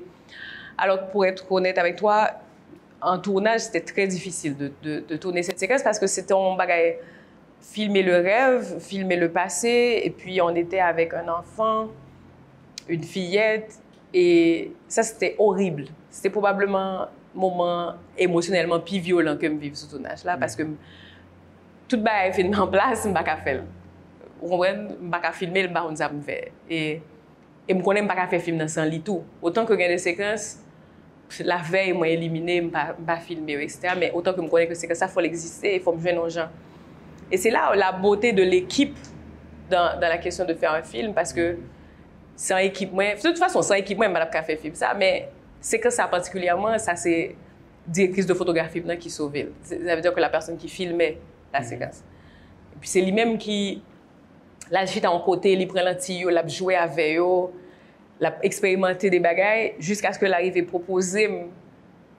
Alors pour être honnête avec toi. En tournage, c'était très difficile de tourner cette séquence parce que c'était un bagage filmer le rêve, filmer le passé, et puis on était avec un enfant, une fillette, et ça, c'était horrible. C'était probablement un moment émotionnellement plus violent que je vivre ce tournage-là, parce que tout le monde est fait en place, je ne peux pas faire. Vous comprenez? Je ne peux pas filmer, je ne peux pas faire. Et je ne connais pas faire film sans lit tout. Autant que j'ai des séquences, la veille, moi éliminé, je ne peux pas filmer, etc. Mais autant que je connais que c'est que ça, il faut l'exister, il faut me jouer aux gens. Et c'est là la beauté de l'équipe dans la question de faire un film, parce que sans équipe, moi, de toute façon, sans équipe, moi, je ne peux pas faire film ça, mais c'est que ça particulièrement, ça c'est directrice de photographie qui sauvait. Ça veut dire que la personne qui filmait la séquence. Et puis c'est lui-même qui, là, j'étais en côté, il prend l'antille, il a joué avec eux, il a expérimenté des bagailles, jusqu'à ce que l'arrive et proposer un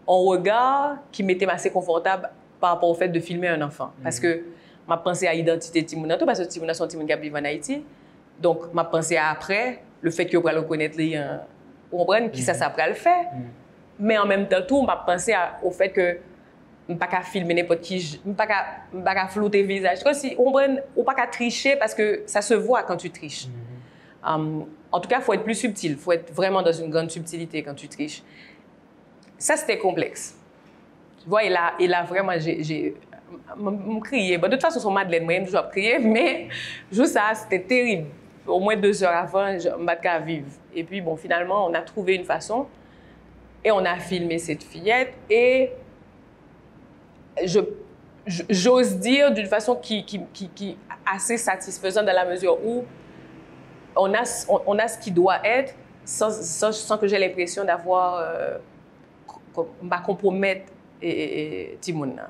regard qui m'était assez confortable par rapport au fait de filmer un enfant. Parce que je pensais à l'identité de Timouna, parce que Timouna sont Timouna qui vivent en Haïti. Donc, je pensais à après, le fait que je le connaître, vous comprenez, qui ça pourrait le faire. Mais en même temps, tout, je pensais au fait que je ne peux pas filmer n'importe qui, je ne peux pas flouter le visage. Si, on ne peut pas tricher parce que ça se voit quand tu triches. En tout cas, il faut être plus subtil, il faut être vraiment dans une grande subtilité quand tu triches. Ça, c'était complexe. Tu vois, et là vraiment, j'ai crié. Bon, de toute façon, son Madeleine, moi, je dois crier, mais juste ça, c'était terrible. Au moins 2 heures avant, je me battais à vivre. Et puis, bon, finalement, on a trouvé une façon et on a filmé cette fillette. Et j'ose dire d'une façon qui est assez satisfaisante dans la mesure où on a ce qui doit être sans que j'ai l'impression d'avoir compromettre Timoun.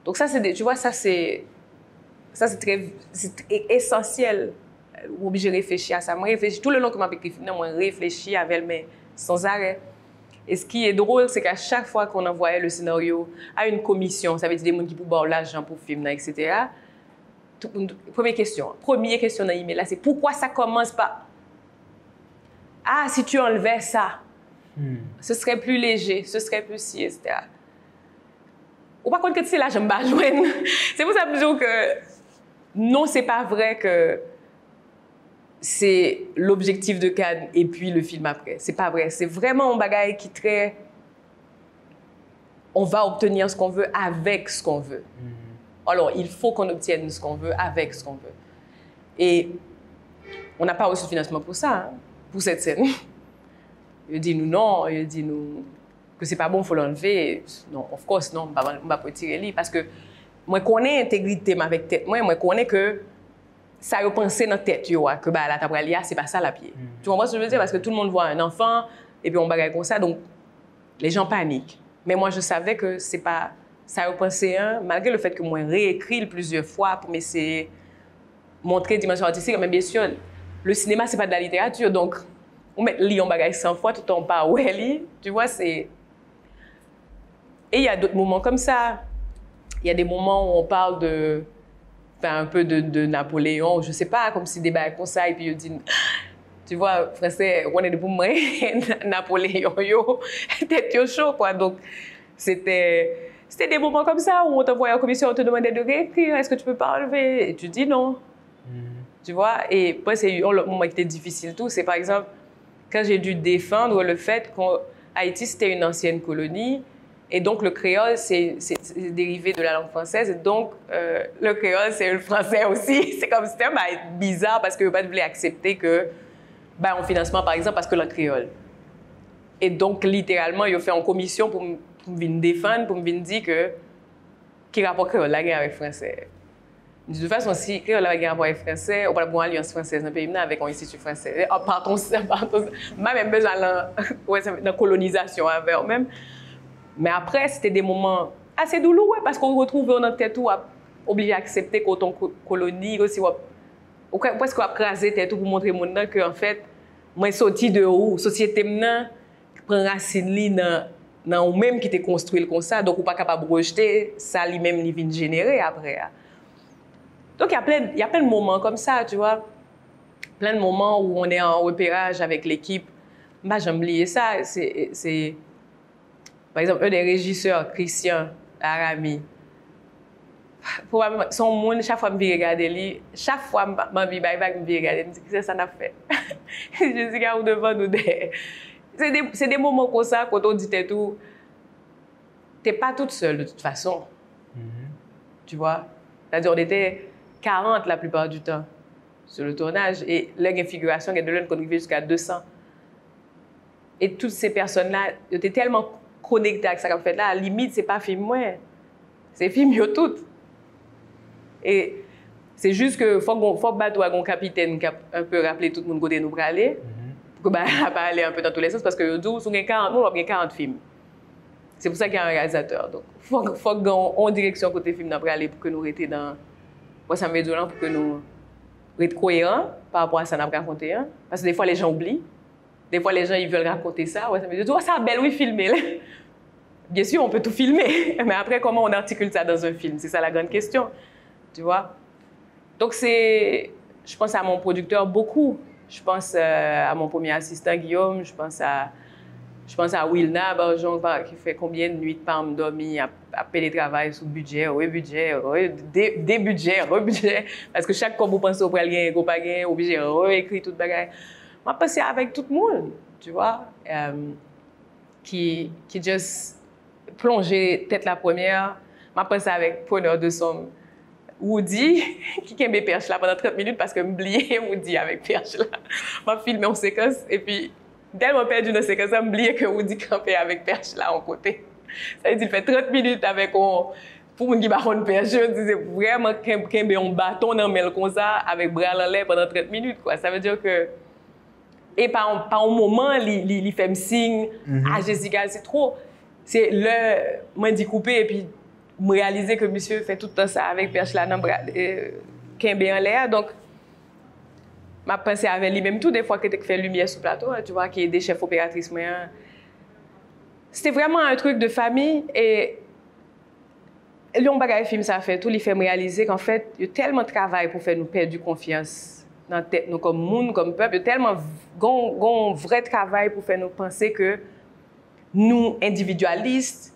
Donc ça, tu vois, ça c'est essentiel. Obligé de réfléchir à ça. Moi, réfléchis tout le long que je m'écris, moi réfléchis avec elle, mais sans arrêt. Et ce qui est drôle, c'est qu'à chaque fois qu'on envoyait le scénario à une commission, ça veut dire des gens qui pouvaient avoir l'argent pour film, etc. Première question dans l'email là, c'est pourquoi ça commence par ah, si tu enlevais ça, ce serait plus léger, ce serait plus si, etc. Ou par contre que c'est là, je me bats joindre. C'est pour ça que je dis que non, c'est pas vrai que c'est l'objectif de Cannes et puis le film après. C'est pas vrai. C'est vraiment un bagage qui est très... On va obtenir ce qu'on veut avec ce qu'on veut. Alors, il faut qu'on obtienne ce qu'on veut avec ce qu'on veut. Et on n'a pas reçu de financement pour ça, hein, pour cette scène. Il dit nous non, il dit nous que c'est pas bon, il faut l'enlever. Non, of course, non, on ne va pas tirer lui. Parce que moi, je connais l'intégrité avec tête. Moi, je connais que ça a pensé dans la tête, que bah, la tabralia, c'est pas ça la pied. Tu comprends ce que je veux dire? Parce que tout le monde voit un enfant et puis on bagaille comme ça, donc les gens paniquent. Mais moi, je savais que c'est pas... Ça a pensé, malgré le fait que moi, réécrit plusieurs fois pour m'essayer de montrer dimension artistique, mais bien sûr, le cinéma, c'est pas de la littérature, donc on met lire un bagaille 100 fois, tout en pas ouais, tu vois, c'est... Et il y a d'autres moments comme ça. Il y a des moments où on parle de... Enfin, un peu de Napoléon, je sais pas, comme si des bagailles comme ça, et puis il dit... Tu vois, français, on est de pour moi, Napoléon, yo, tête yo chaud, quoi. Donc, c'était des moments comme ça où on t'envoyait en commission, on te demandait de réécrire, est-ce que tu peux pas enlever? Et tu dis non. Tu vois, et après, c'est le moment qui était difficile, tout. C'est par exemple, quand j'ai dû défendre le fait qu'Haïti, c'était une ancienne colonie, et donc le créole, c'est dérivé de la langue française, et donc le créole, c'est le français aussi. C'est comme c'était bizarre parce que je ne voulais pas accepter que ben, en financement, par exemple, parce que le créole. Et donc, littéralement, ils ont fait en commission pour me défendre, pour me dire que qui rapport créole la guerre avec français. De toute façon, si créole la guerre rapport avec français, on va avoir une alliance française dans le pays avec un institut français. Partons, même besoin de la colonisation avec eux-mêmes. Mais après, c'était des moments assez douloureux parce qu'on retrouve dans notre tête obligé à accepter qu'autant colonie, aussi, presque qu'on a crasé tête pour montrer au monde que, en fait, moi, je suis sorti de où? Société maintenant prend racine dans ou même qui était construit comme ça, donc on n'est pas capable de rejeter ça lui-même, il vient générer après. Donc il y a plein de moments comme ça, tu vois, plein de moments où on est en repérage avec l'équipe. Bah, j'aime oublier ça. C'est par exemple un des régisseurs, Christian Arami. probablement, son monde, chaque fois que je regarde lui, chaque fois que je regarde, je dis que ça n'a fait. Je dis qu'il y a devant nous des... C'est des moments comme ça, quand on dit tout, tu n'es pas toute seule de toute façon. Tu vois? C'est-à-dire, on était 40 la plupart du temps sur le tournage et l'infiguration, il y a de l'un qu'on arrivait jusqu'à 200. Et toutes ces personnes-là, étaient tellement connectées avec ça qu'on fait là, à la limite, ce n'est pas film moi, c'est film yo tout. Et c'est juste que faut que bateau un capitaine qui a un peu rappelé tout le monde côté nous pour aller, pour que pas aller un peu dans tous les sens parce que yo dit on a 40 nous on a 40 films. C'est pour ça qu'il y a un réalisateur. Donc faut qu'on en direction côté film pour aller pour que nous rester dans ça me dit pour que nous être cohérents par rapport à ça n'a raconté parce que des fois les gens oublient. Des fois les gens ils veulent raconter ça, ça me dit ça belle oui filmer. Bien sûr, on peut tout filmer, mais après comment on articule ça dans un film, c'est ça la grande question. Tu vois? Donc, je pense à mon producteur beaucoup. Je pense à mon premier assistant, Guillaume. Je pense à Wilna, qui fait combien de nuits par me dormir, à télétravail sous budget, des budgets, rebudget. Parce que chaque fois que vous pensez au gain, au pas gain, obligé de réécrire tout le bagage. Je pense avec tout le monde, tu vois, qui juste plongé tête la première. Je pense avec preneur de somme. Woody, qui aime perche là pendant 30 minutes parce que m'oublié Woody avec perche là. M'a filmé en séquence et puis tellement perdu dans la séquence, m'oublié que Woody campait avec perche là en côté. Ça veut dire qu'il fait 30 minutes avec pour une qui va une perche, je disais vraiment qu'il un bâton dans le comme ça avec bras en l'air pendant 30 minutes quoi. Ça veut dire que et par un moment il fait me signe à Jessica c'est trop. C'est le moi dit couper et puis me réaliser que monsieur fait tout le temps ça avec perche là dans Kembe en l'air donc m'a pensé avec lui même tout des fois que tu fais lumière sur le plateau tu vois qui est des chefs opératrices moyens c'était vraiment un truc de famille et le bagage film ça fait tout il fait me réaliser qu'en fait il y a tellement de travail pour faire nous perdre du confiance dans tête nous comme monde comme peuple il y a tellement un vrai travail pour faire nous penser que nous individualistes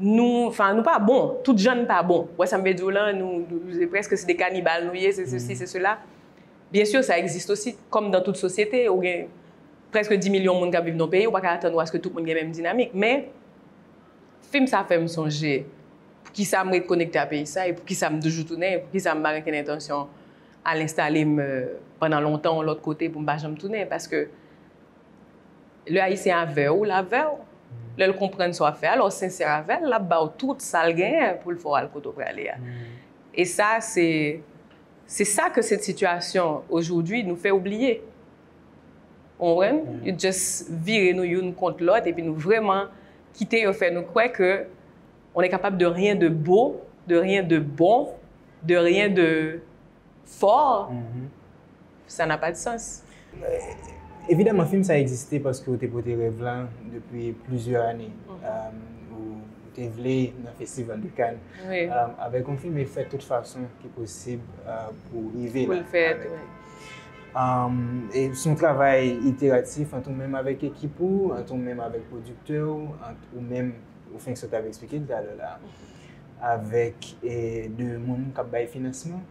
nous pas bon, toutes jeunes pas bon. Ouais, ça me dit là, nous presque c'est des cannibales, nous c'est ceci, c'est cela. Bien sûr, ça existe aussi, comme dans toute société, où il y a presque 10 millions de monde qui vivent dans le pays, on ne peut pas attendre à ce que tout le monde ait la même dynamique. Mais, le film, ça fait me songer pour qui ça me connecter à pays ça et pour qui ça me toujours tourner, pour qui ça me marque une intention à l'installer pendant longtemps de l'autre côté pour me jamais tourner parce que le haïtien avait ou la veille. Le comprendre soit fait alors sincère avec là bas tout ça le gain pour le faire le côté pour aller et ça c'est ça que cette situation aujourd'hui nous fait oublier on you just virer nous une contre l'autre et puis nous vraiment quitter au fait nous croire que on est capable de rien de beau de rien de bon de rien de fort ça n'a pas de sens. Évidemment, le film ça a existé parce que vous avez porté rêve là depuis plusieurs années. Vous avez voulu dans le festival de Cannes. Oui. Avec un film, il fait de toute façon qui est possible pour arriver pour là. Le faire, et son travail itératif, en tout même avec l'équipe, en tout même avec le producteur, ou même, au fin que ça t'avait expliqué tout à l'heure là, avec de monde qui a baillé financement.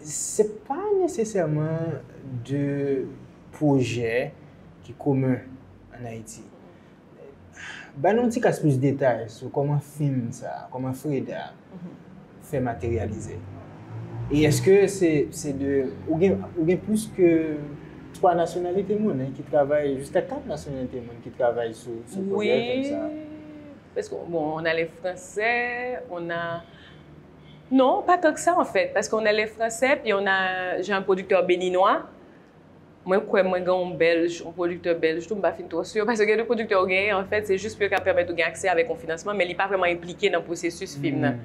C'est pas nécessairement de projet qui est commun en Haïti. Ben, on casse plus de détails sur comment film ça, comment Freda fait matérialiser. Et est-ce que c'est de ou bien plus que 3 nationalités qui travaillent jusqu'à 4 nationalités qui travaillent sur ce projet comme ça. Parce qu'on a les Français, on a non, pas tant que ça en fait, parce qu'on a les Français, puis j'ai un producteur béninois. Moi, j'ai un Belge, un producteur belge, je ne suis pas trop sûr, parce que le producteur en fait, c'est juste pour permettre de gagner accès avec un financement, mais il n'est pas vraiment impliqué dans le processus film.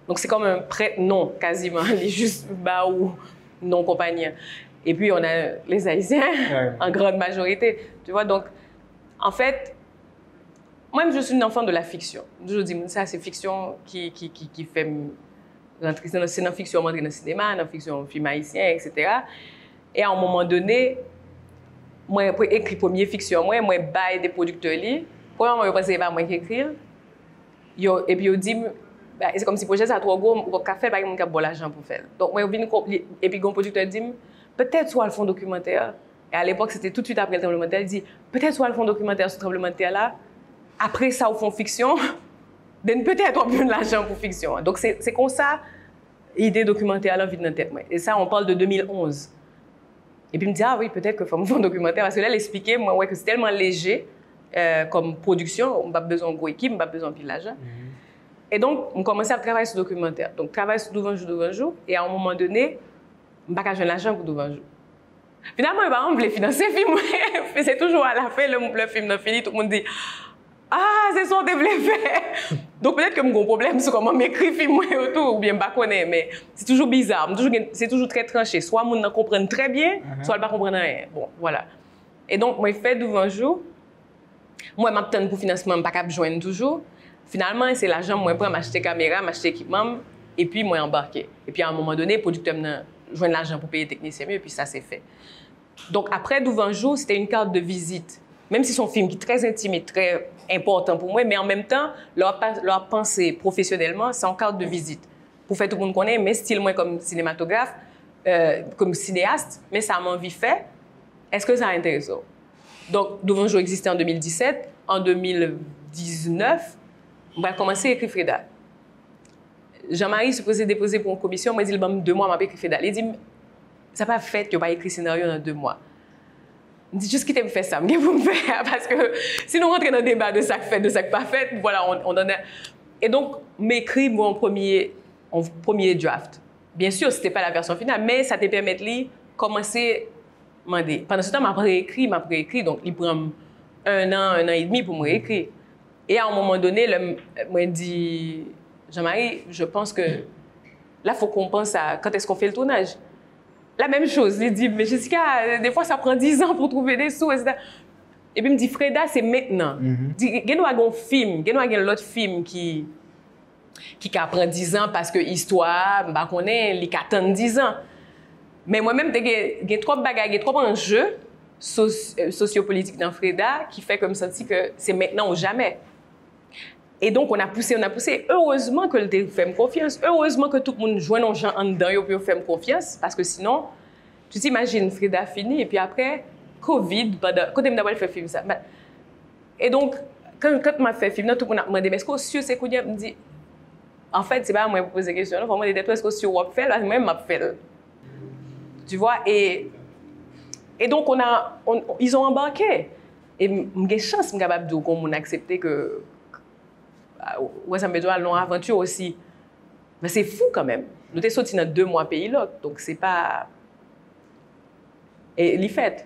Donc c'est comme un prêt, non, quasiment, il est juste bas ou non compagnie. Et puis on a les Haïtiens, en grande majorité, tu vois, donc en fait, moi je suis une enfant de la fiction. Je dis, ça c'est fiction qui fait... C'est dans la fiction, dans le cinéma, dans la fiction, film haïtien, etc. Et à un moment donné, moi, j'ai écrit la première fiction, moi, baille des producteurs. Premièrement, je pensais que ce n'est pas moi qui écris. Et puis, je dis, c'est comme si le projet ça trop gros, on va faire par exemple bon l'argent pour faire. Donc moi je viens et puis le producteur dit peut-être soit le fond documentaire. Et à l'époque c'était tout de suite après le tremblement de terre, il dit peut-être soit le fond documentaire sur le tremblement de terre là. Après ça au fond fiction, peut-être on a besoin de l'argent pour fiction. Donc c'est comme ça l'idée documentaire là vient dans la tête moi. Et ça on parle de 2011. Et puis il me dit ah oui peut-être que faut me faire un documentaire parce que là elle expliquait moi ouais que c'est tellement léger comme production, on n'a pas besoin de gros équipe, on n'a pas besoin de pile d'argent. Et donc, on commençait à travailler sur le documentaire. Donc, travailler sur 12 jours, et à un moment donné, je n'ai pas besoin d'argent pour 12 jours. Finalement, mes parents voulaient financer le film. C'est toujours à la fin, le film est fini, tout le monde dit ah, c'est ça qu'on devait faire. Donc, peut-être que j'ai un problème sur comment m'écrire le film ou bien pas connaître, mais c'est toujours bizarre. C'est toujours très tranché. Soit les gens comprennent très bien, soit ils ne comprennent rien. Bon, voilà. Et donc, moi, je fais 12 jours. Moi, je m'attends pour financement, je ne peux pas joindre toujours. Finalement, c'est l'argent que je prends, m'acheter caméra, m'acheter équipement, et puis moi embarquer. Et puis à un moment donné, le producteur me joint l'argent pour payer les techniciens, et puis ça c'est fait. Donc après 12 jours, c'était une carte de visite. Même si c'est un film qui est très intime et très important pour moi, mais en même temps, leur pensée professionnellement, c'est en carte de visite. Pour faire tout le monde connaître, mais style moi comme cinématographe, comme cinéaste, mais ça m'a envie de faire. Est-ce que ça intéresse? Donc 12 jours existait en 2017. En 2019, on va commencer à écrire Freda. Jean-Marie se posait déposer pour une commission. Moi, il dit 2 mois, je vais écrire Freda. Il dit, ça n'a pas fait que je vais écrire scénario dans 2 mois. Je dis, juste quitter me faire ça, je vais vous me faire. Parce que si nous rentrons dans le débat de ça fait, de ça pas fait, voilà, on en a. Et donc, m'écrire mon premier draft. Bien sûr, ce n'était pas la version finale, mais ça te permet de commencer à demander. Pendant ce temps, je m'ai réécrit. Donc, il prend 1 an et demi pour me réécrire. Et à un moment donné, moi, dit Jean-Marie, je pense que là, il faut qu'on pense à quand est-ce qu'on fait le tournage. La même chose, il dit, mais Jessica, des fois, ça prend 10 ans pour trouver des sous, etc. Et puis, il me dit, Freda, c'est maintenant. Il y a un film, il y a un autre film qui prend 10 ans parce que l'histoire, il attend 10 ans. Mais moi-même, il y a trop de bagages, il y a trop d'enjeux sociopolitiques dans Freda qui fait comme ça que c'est maintenant ou jamais. Et donc, on a poussé. Heureusement que le dé fait confiance. Heureusement que tout le monde joue dans les gens en dedans et puis fait confiance. Parce que sinon, tu t'imagines, Freda fini et puis après, Covid, quand tu m'as fait film ça. Et donc, quand tu m'as fait film, tout le monde m'a demandé, mais est-ce que sûr c'est quoi? Me dit, en fait, c'est pas moi qui pose des questions. Pour moi, est-ce que sûr on fait? Moi, je fait. Tu vois? Et donc, ils ont embarqué. Et j'ai chance, je suis capable de dire qu'on a accepté que ouais, ça me dit une aventure aussi. Mais c'est fou quand même. Nous sommes sortis dans 2 mois pays là, donc c'est pas. Et les fêtes.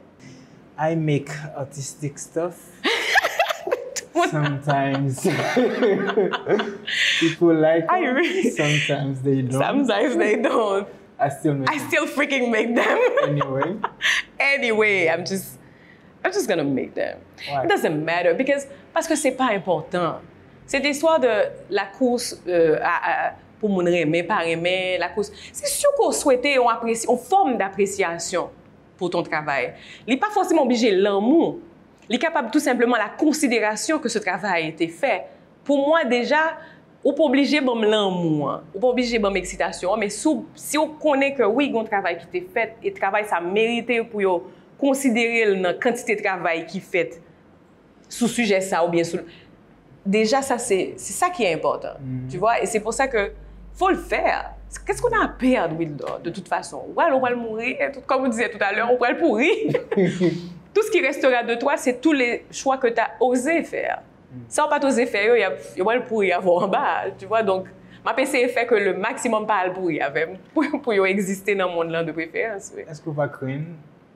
I make artistic stuff. Sometimes people like it. Sometimes they don't. Sometimes they don't. I still freaking make them. Anyway, I'm just gonna make them. Why? It doesn't matter parce que c'est pas important. Cette histoire de la course pour mon aimer, pas aimer, la course. C'est sûr qu'on souhaitait une forme d'appréciation pour ton travail. Il n'est pas forcément obligé l'amour. Il est capable tout simplement la considération que ce travail a été fait. Pour moi, déjà, on n'est pas obligé de l'amour, on n'est pas obligé de l'excitation. Mais si on connaît que oui, il y a un travail qui a été fait, et le travail, ça mérite pour considérer la quantité de travail qui est fait sous sujet ça ou bien sous. Déjà, ça, c'est ça qui est important, tu vois? Et c'est pour ça qu'il faut le faire. Qu'est-ce qu'on a à perdre, Wildor, de toute façon? Ouais, on va le mourir, comme vous disiez tout à l'heure, on va le pourrir. Tout ce qui restera de toi, c'est tous les choix que tu as osé faire. Si on n'a pas osé faire, il va le pourrir avant en bas, tu vois? Donc, ma PC fait que le maximum pas le pourrir avec pour exister dans le monde-là de préférence. Oui. Est-ce que vous pas craindre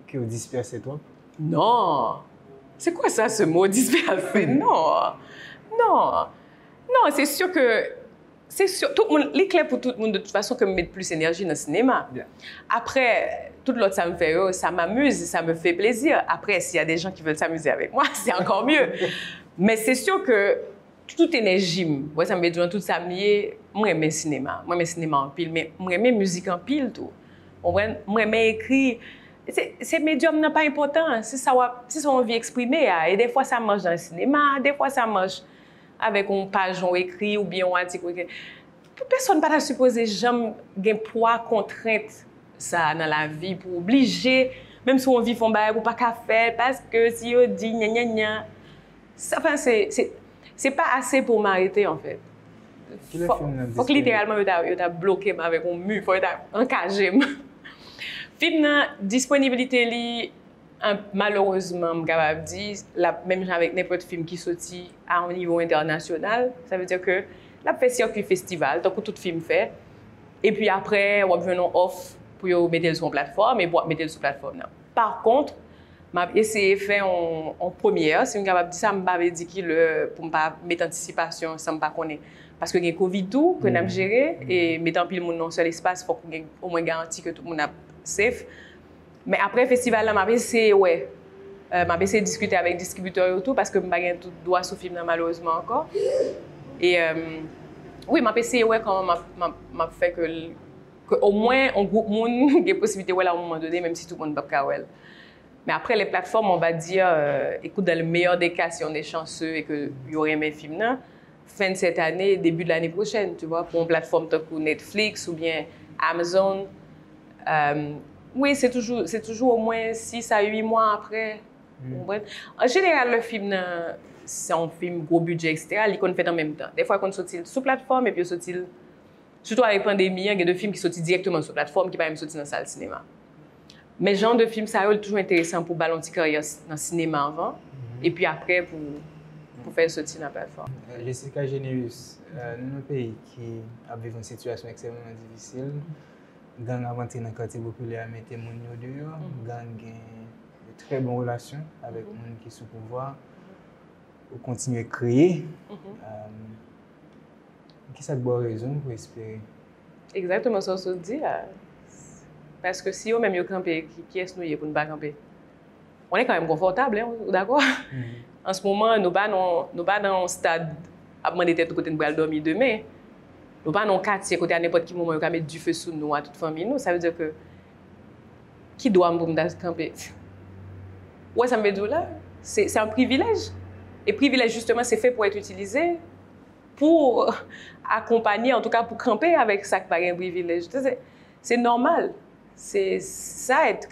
que vous dispersez trop? Non. C'est quoi ça, ce mot, disperser? Non. Non, c'est sûr que tout le monde, il est clair pour tout le monde de toute façon que je mets plus d'énergie dans le cinéma. Yeah. Après, tout l'autre, ça me fait ça m'amuse, ça me fait plaisir. Après, s'il y a des gens qui veulent s'amuser avec moi, c'est encore mieux. Mais c'est sûr que toute énergie, moi, ça me dit tout ça, moi, j'aime le cinéma. Moi, j'aime le cinéma en pile, mais moi, j'aime la musique en pile, tout. Moi, j'aime écrire. Ces médiums n'est pas important. C'est ça on veut exprimer. Et des fois, ça marche dans le cinéma, des fois, ça marche avec une page on écrit ou bien on article. personne pas supposé jamais gain poids contrainte ça dans la vie pour obliger même si on vit font bail ou pas qu'à faire parce que si on dit gna gna gna ça enfin c'est pas assez pour m'arrêter en fait. Faut que littéralement yo t'a bloqué avec un mur, faut t'a encagé. Film disponibilité li malheureusement me capable dire la même avec n'importe film qui sorti à un niveau international, ça veut dire que la fait circuit festival tant que tout film fait et puis après on vient off pour yo mettre sur plateforme et pour mettre sur plateforme là. Par contre m'a essayé faire en première, si on capable dire ça me dit qu'il pour pas mettre anticipation, ça me pas connaît parce que il y a Covid tout que n'a géré et mettant pile monde dans seul espace faut qu'on au moins garanti que tout le monde a safe. Mais après festival là m'a essayé m'a essayé discuter avec distributeurs et tout parce que m'a pas tout droit sur film malheureusement encore. Et oui, m'a essayé quand m'a fait que au moins un groupe monde des possibilités à un moment donné même si tout le monde pas kawel. Mais après les plateformes on va dire écoute dans le meilleur des cas si on est chanceux et que y aurait mes films là fin de cette année début de l'année prochaine tu vois pour une plateforme comme Netflix ou bien Amazon oui, c'est toujours au moins 6 à 8 mois après. En général, le film, c'est un film gros budget, etc. Il qu'on fait en même temps. Des fois, qu'on sortit sur plateforme et puis sortit, surtout avec la pandémie, il y a des films qui sortent directement sur plateforme qui ne pas même sortir dans la salle de cinéma. Mais genre de film, ça est toujours intéressant pour balancer carrière dans le cinéma avant et puis après pour faire sortir dans la plateforme. Jessica Généus, dans un pays qui a vécu une situation extrêmement difficile, gang a rentré dans le quartier populaire, mettre mon dehors, gang a de très bonnes relations avec les gens qui sont au pouvoir, pour continuer à créer. Qui ça de bonne raison pour espérer? Exactement ça se dit. Parce que si on même camper, qui est-ce nous pour ne pas camper? On est quand même confortable, hein, d'accord? En ce moment, nous pas dans un stade à demander tête côté de bral dormir demain. Nous pas dans quartier côté à n'importe quel moment on peut mettre du feu sous nous à toute famille nous, ça veut dire que qui doit me camper? Ouais, ça me dit là, c'est un privilège. Et privilège justement c'est fait pour être utilisé pour accompagner en tout cas pour camper avec ça qui paraît un privilège. C'est normal. C'est ça être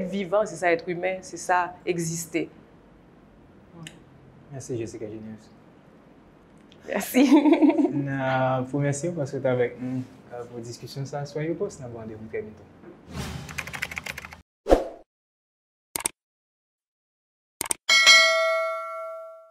vivant, c'est ça être humain, c'est ça exister. Merci Jessica Généus. Merci. Merci parce que tu es avec nous pour la discussion. Soyez au poste, nous avons rendez-vous très bientôt.